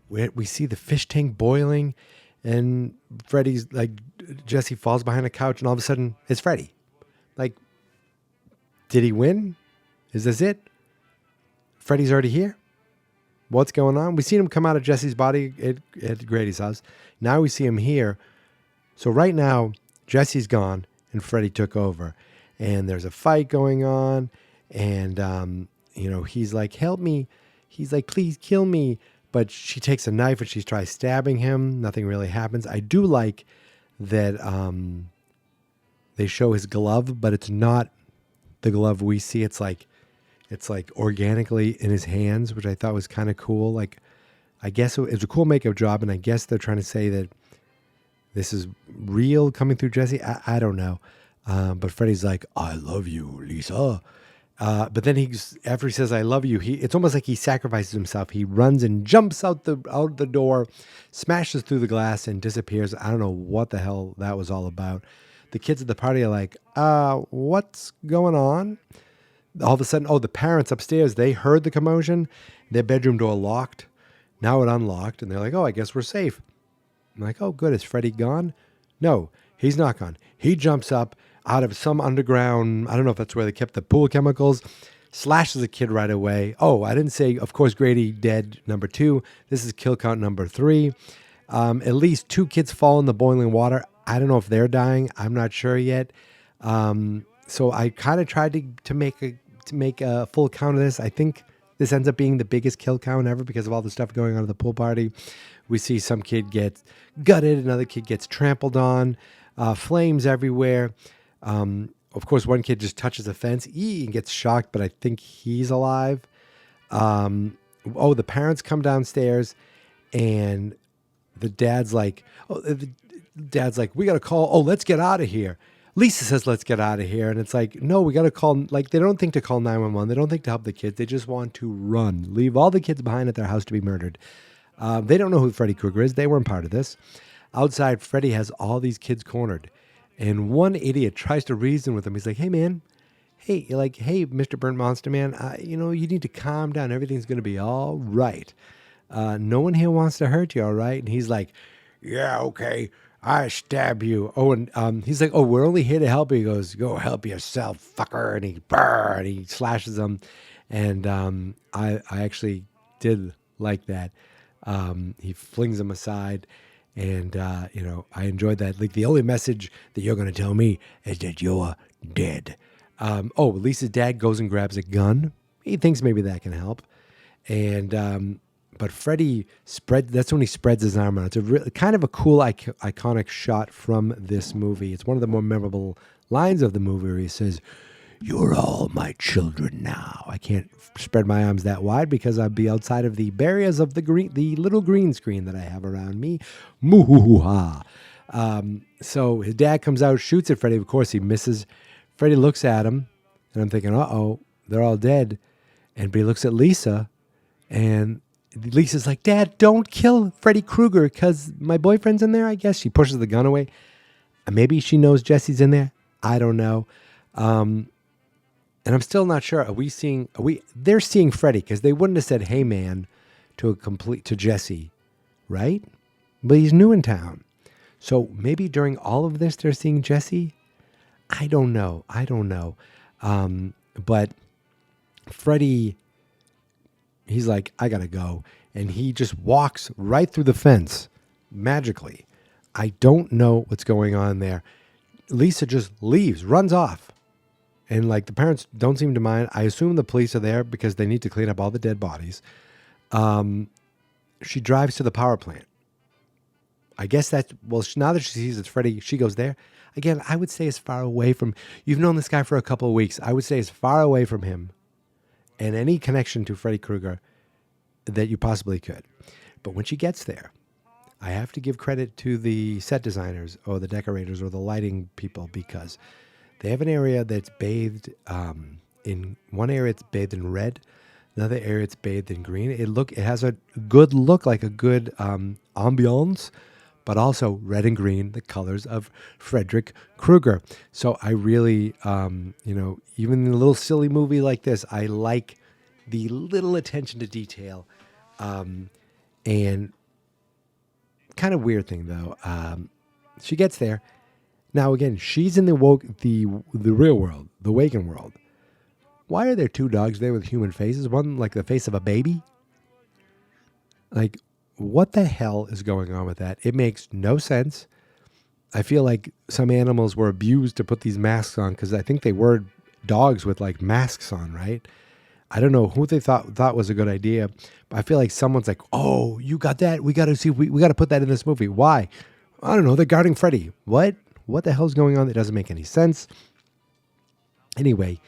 we see the fish tank boiling, and Freddy's like, Jesse falls behind a couch, and all of a sudden it's Freddy. Like, did he win? Is this it? Freddy's already here? What's going on? We seen him come out of Jesse's body at Grady's house. Now we see him here. So right now, Jesse's gone, and Freddy took over, and there's a fight going on. And, he's like, help me. He's like, please kill me. But she takes a knife and she tries stabbing him. Nothing really happens. I do like that they show his glove, but it's not the glove we see. It's like organically in his hands, which I thought was kind of cool. Like, I guess it was a cool makeup job. And I guess they're trying to say that this is real coming through Jesse. I don't know. But Freddy's like, I love you, Lisa. But then after he says, I love you, it's almost like he sacrifices himself. He runs and jumps out the door, smashes through the glass and disappears. I don't know what the hell that was all about. The kids at the party are like, what's going on? All of a sudden, the parents upstairs, they heard the commotion. Their bedroom door locked. Now it unlocked. And they're like, I guess we're safe. I'm like, good. Is Freddy gone? No, he's not gone. He jumps up out of some underground, I don't know if that's where they kept the pool chemicals, slashes a kid right away. Oh, I didn't say, of course, Grady dead, number 2. This is kill count number 3. At least 2 kids fall in the boiling water. I don't know if they're dying. I'm not sure yet. So I kind of tried to make a full count of this. I think this ends up being the biggest kill count ever because of all the stuff going on at the pool party. We see some kid get gutted, another kid gets trampled on, flames everywhere. Of course, one kid just touches a fence and gets shocked, but I think he's alive. The parents come downstairs, and the dad's like, we got to call. Let's get out of here. Lisa says, let's get out of here. And it's like, no, we got to call. Like, they don't think to call 911. They don't think to help the kids. They just want to run, leave all the kids behind at their house to be murdered. They don't know who Freddy Krueger is. They weren't part of this. Outside, Freddy has all these kids cornered. And one idiot tries to reason with him. He's like, hey, man. Hey, Mr. Burnt Monster Man, you need to calm down. Everything's going to be all right. No one here wants to hurt you, all right? And he's like, yeah, okay. I stab you. Oh, and he's like, we're only here to help you. He goes, go help yourself, fucker. And he slashes him. And I actually did like that. He flings him aside. And, I enjoyed that. Like, the only message that you're going to tell me is that you're dead. Lisa's dad goes and grabs a gun. He thinks maybe that can help. And, but Freddy that's when he spreads his arm out. It's kind of a cool, iconic shot from this movie. It's one of the more memorable lines of the movie where he says, you're all my children now. I can't spread my arms that wide because I'd be outside of the barriers of the little green screen that I have around me. Moo-hoo-ha. So his dad comes out, shoots at Freddy. Of course, he misses. Freddy looks at him, and I'm thinking, they're all dead. But he looks at Lisa, and Lisa's like, Dad, don't kill Freddy Krueger because my boyfriend's in there, I guess. She pushes the gun away. Maybe she knows Jesse's in there. I don't know. And I'm still not sure. They're seeing Freddy because they wouldn't have said, hey, man, to Jesse, right? But he's new in town. So maybe during all of this, they're seeing Jesse. I don't know. But Freddy, he's like, I got to go. And he just walks right through the fence magically. I don't know what's going on there. Lisa just leaves, runs off. And the parents don't seem to mind. I assume the police are there because they need to clean up all the dead bodies. She drives to the power plant. I guess now that she sees it's Freddy, she goes there. Again, I would say as far away from, you've known this guy for a couple of weeks. I would say as far away from him and any connection to Freddy Krueger that you possibly could. But when she gets there, I have to give credit to the set designers or the decorators or the lighting people because they have an area that's bathed in one area it's bathed in red, another area it's bathed in green. It has a good look, like a good ambiance, but also red and green, the colors of Frederick Krueger. So I really, even in a little silly movie like this, I like the little attention to detail. And kind of weird thing though, she gets there. Now again, she's in the real world, the Waken world. Why are there 2 dogs there with human faces? One like the face of a baby? Like, what the hell is going on with that? It makes no sense. I feel like some animals were abused to put these masks on because I think they were dogs with masks on, right? I don't know who they thought was a good idea, but I feel like someone's like, oh, you got that? We got to see, we got to put that in this movie. Why? I don't know. They're guarding Freddy. What the hell's going on? That doesn't make any sense. Anyway,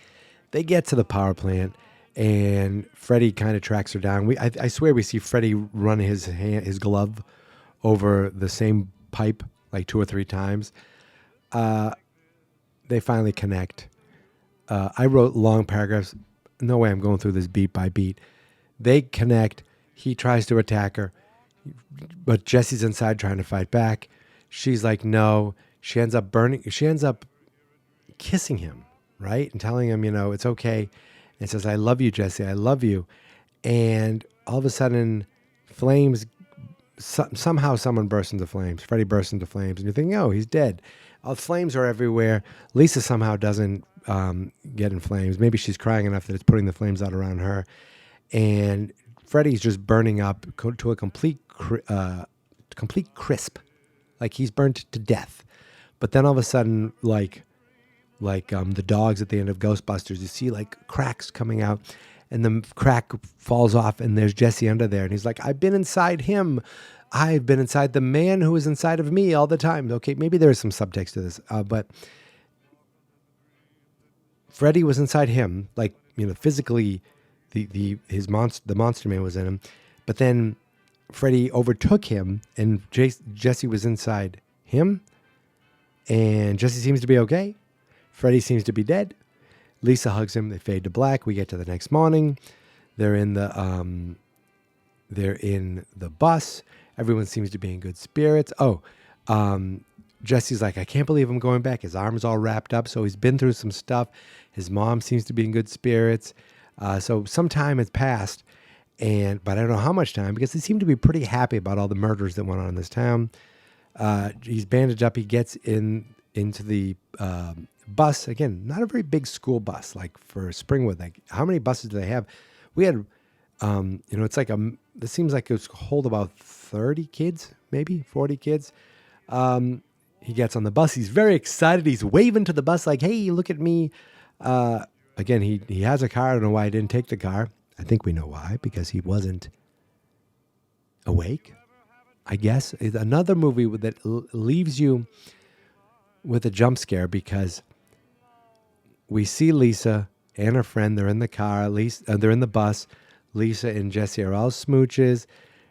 they get to the power plant and Freddy kind of tracks her down. I swear we see Freddy run his glove over the same pipe 2 or 3 times. They finally connect. I wrote long paragraphs. No way I'm going through this beat by beat. They connect. He tries to attack her, but Jesse's inside trying to fight back. She's like, no. She ends up kissing him, right? And telling him, it's okay. And says, I love you, Jesse. I love you. And all of a sudden, flames, somehow someone bursts into flames. Freddy bursts into flames. And you're thinking, oh, he's dead. All the flames are everywhere. Lisa somehow doesn't get in flames. Maybe she's crying enough that it's putting the flames out around her. And Freddy's just burning up to a complete crisp. Like he's burnt to death. But then all of a sudden, like the dogs at the end of Ghostbusters, you see like cracks coming out, and the crack falls off, and there's Jesse under there. And he's like, I've been inside him. I've been inside the man who is inside of me all the time. Okay, maybe there is some subtext to this, but Freddy was inside him, like, physically, the monster man was in him, but then Freddy overtook him, and Jesse was inside him, and Jesse seems to be okay. Freddy seems to be dead. Lisa hugs him. They fade to black. We get to the next morning. They're in the bus. Everyone seems to be in good spirits. Jesse's like, I can't believe I'm going back. His arm's all wrapped up, so he's been through some stuff. His mom seems to be in good spirits. So some time has passed, but I don't know how much time, because they seem to be pretty happy about all the murders that went on in this town. He's bandaged up. He gets into the bus. Again, not a very big school bus, like for Springwood. Like, how many buses do they have? We had, it's like it seems like it was hold about 30 kids, maybe 40 kids. He gets on the bus. He's very excited. He's waving to the bus like, hey, look at me. Again, he has a car. I don't know why he didn't take the car. I think we know why, because he wasn't awake, I guess. It's another movie that leaves you with a jump scare, because we see Lisa and her friend. They're in the car. They're in the bus. Lisa and Jesse are all smooches.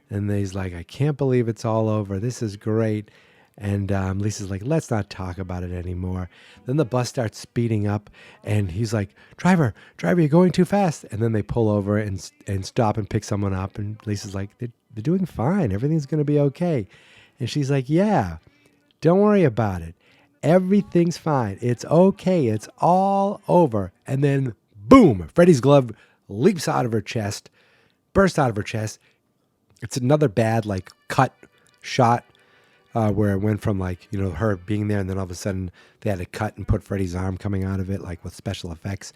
And he's like, I can't believe it's all over. This is great. And Lisa's like, let's not talk about it anymore. Then the bus starts speeding up, and he's like, driver, you're going too fast. And then they pull over and stop and pick someone up. And Lisa's like, they're doing fine. Everything's going to be okay. And she's like, yeah, don't worry about it. Everything's fine. It's okay. It's all over. And then, boom, Freddy's glove leaps out of her chest, bursts out of her chest. It's another bad, like, cut shot. Where it went from, like, her being there, and then all of a sudden they had to cut and put Freddy's arm coming out of it, like with special effects.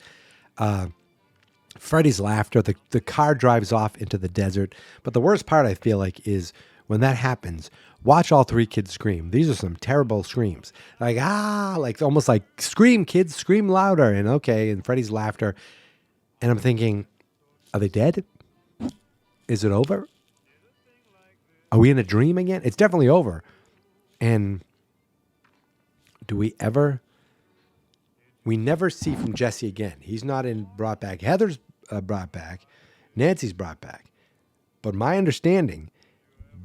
Freddy's laughter. The car drives off into the desert. But the worst part, I feel like, is when that happens, watch all three kids scream. These are some terrible screams. Like, like almost like, scream, kids, scream louder. And Freddy's laughter. And I'm thinking, are they dead? Is it over? Are we in a dream again? It's definitely over. And do we never see from Jesse again. He's not brought back. Heather's brought back. Nancy's brought back. But my understanding,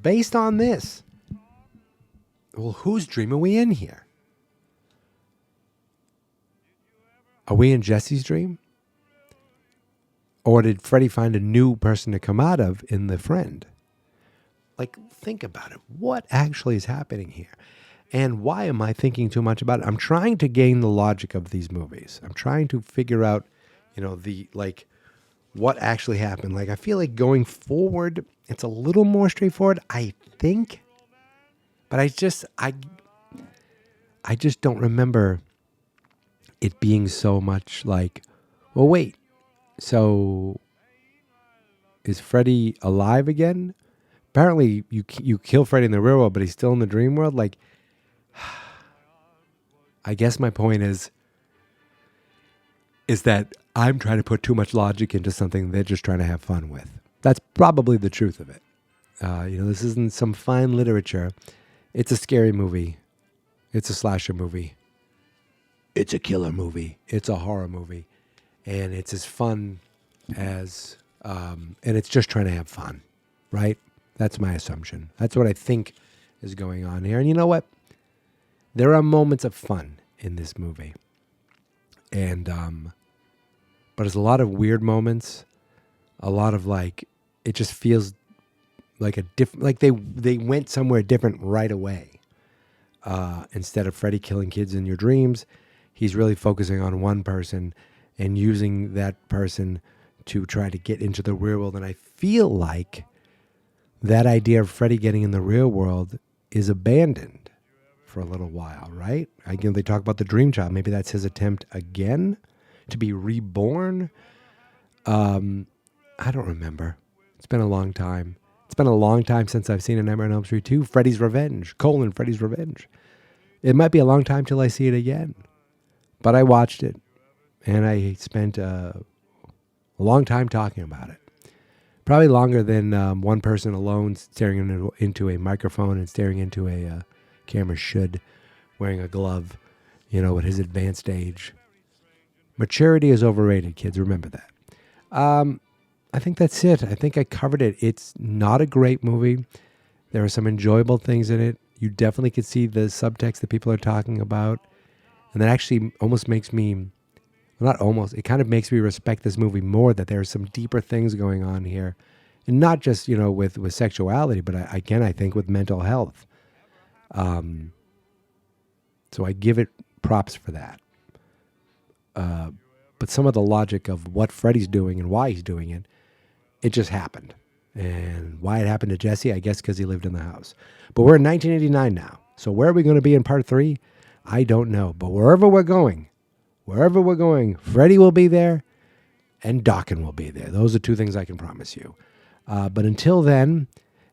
based on this, well, whose dream are we in here? Are we in Jesse's dream? Or did Freddy find a new person to come out of in the friend? Like, think about it. What actually is happening here? And why am I thinking too much about it? I'm trying to gain the logic of these movies. I'm trying to figure out, what actually happened. Like, I feel like going forward, it's a little more straightforward, I think. But I just don't remember it being so much like, well, wait. So, is Freddy alive again? Apparently, you kill Freddy in the real world, but he's still in the dream world. Like, I guess my point is that I'm trying to put too much logic into something they're just trying to have fun with. That's probably the truth of it. This isn't some fine literature. It's a scary movie. It's a slasher movie. It's a killer movie. It's a horror movie. And it's as fun as, and it's just trying to have fun, right? That's my assumption. That's what I think is going on here. And you know what? There are moments of fun in this movie. And, but there's a lot of weird moments. A lot of it just feels like they went somewhere different right away. Instead of Freddy killing kids in your dreams, he's really focusing on one person and using that person to try to get into the real world. And I feel like that idea of Freddy getting in the real world is abandoned for a little while, right? Again, they talk about the dream child. Maybe that's his attempt again to be reborn. I don't remember. It's been a long time. It's been a long time since I've seen A Nightmare on Elm Street 2. Freddy's Revenge. Freddy's Revenge. It might be a long time till I see it again. But I watched it. And I spent a long time talking about it. Probably longer than one person alone staring into a microphone and staring into a camera should, wearing a glove, at his advanced age. Maturity is overrated, kids. Remember that. I think that's it. I think I covered it. It's not a great movie. There are some enjoyable things in it. You definitely could see the subtext that people are talking about. And that actually almost makes me... Not almost. It kind of makes me respect this movie more, that there are some deeper things going on here. And not just, with sexuality, but I think with mental health. So I give it props for that. But some of the logic of what Freddy's doing and why he's doing it, it just happened. And why it happened to Jesse, I guess because he lived in the house. But we're in 1989 now. So where are we going to be in part 3? I don't know. But wherever we're going, Freddy will be there and Dawkins will be there. Those are two things I can promise you. But until then,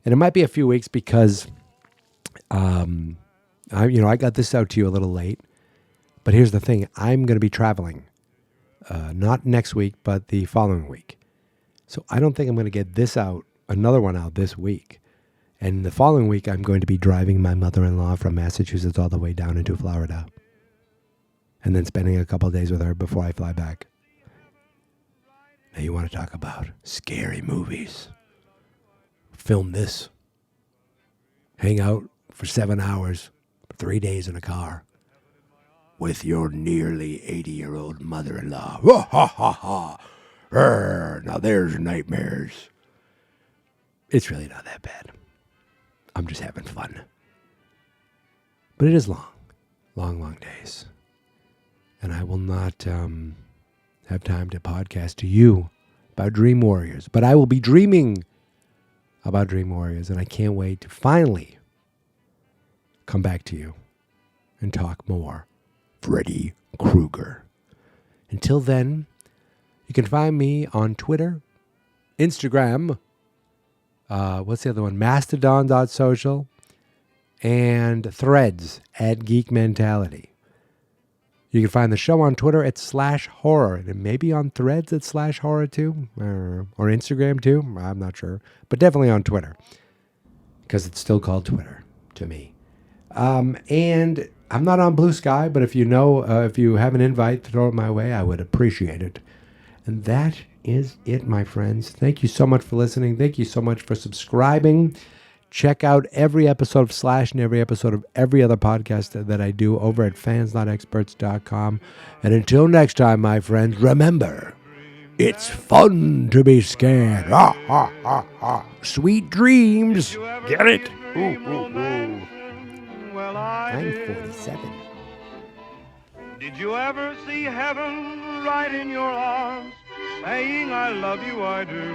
and it might be a few weeks because, I got this out to you a little late. But here's the thing. I'm going to be traveling. Not next week, but the following week. So I don't think I'm going to get another one out this week. And the following week, I'm going to be driving my mother-in-law from Massachusetts all the way down into Florida. And then spending a couple of days with her before I fly back. Now you want to talk about scary movies. Film this. Hang out for 7 hours, 3 days in a car. With your nearly 80-year-old mother-in-law. Ha ha ha ha. Now there's nightmares. It's really not that bad. I'm just having fun. But it is long. Long days. And I will not have time to podcast to you about Dream Warriors. But I will be dreaming about Dream Warriors. And I can't wait to finally come back to you and talk more Freddy Krueger. Until then, you can find me on Twitter, Instagram, what's the other one? Mastodon.social, and Threads at Geek Mentality. You can find the show on Twitter at /horror, and maybe on Threads at /horror too, or Instagram too. I'm not sure, but definitely on Twitter, because it's still called Twitter to me. And I'm not on Blue Sky, but if you have an invite, throw it my way. I would appreciate it. And that is it, my friends. Thank you so much for listening. Thank you so much for subscribing. Check out every episode of Slash and every episode of every other podcast that I do over at fansnotexperts.com. And until next time, my friends, remember, it's fun to be scared. Ha, ha, ha, ha. Sweet dreams. Get it? Ooh, ooh, ooh. I'm 47. Did you ever see heaven right in your arms, saying I love you, I do?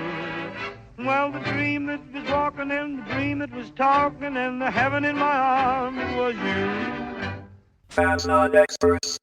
Well, the dream that was walking and the dream that was talking and the heaven in my arms was you. Fans Not Experts.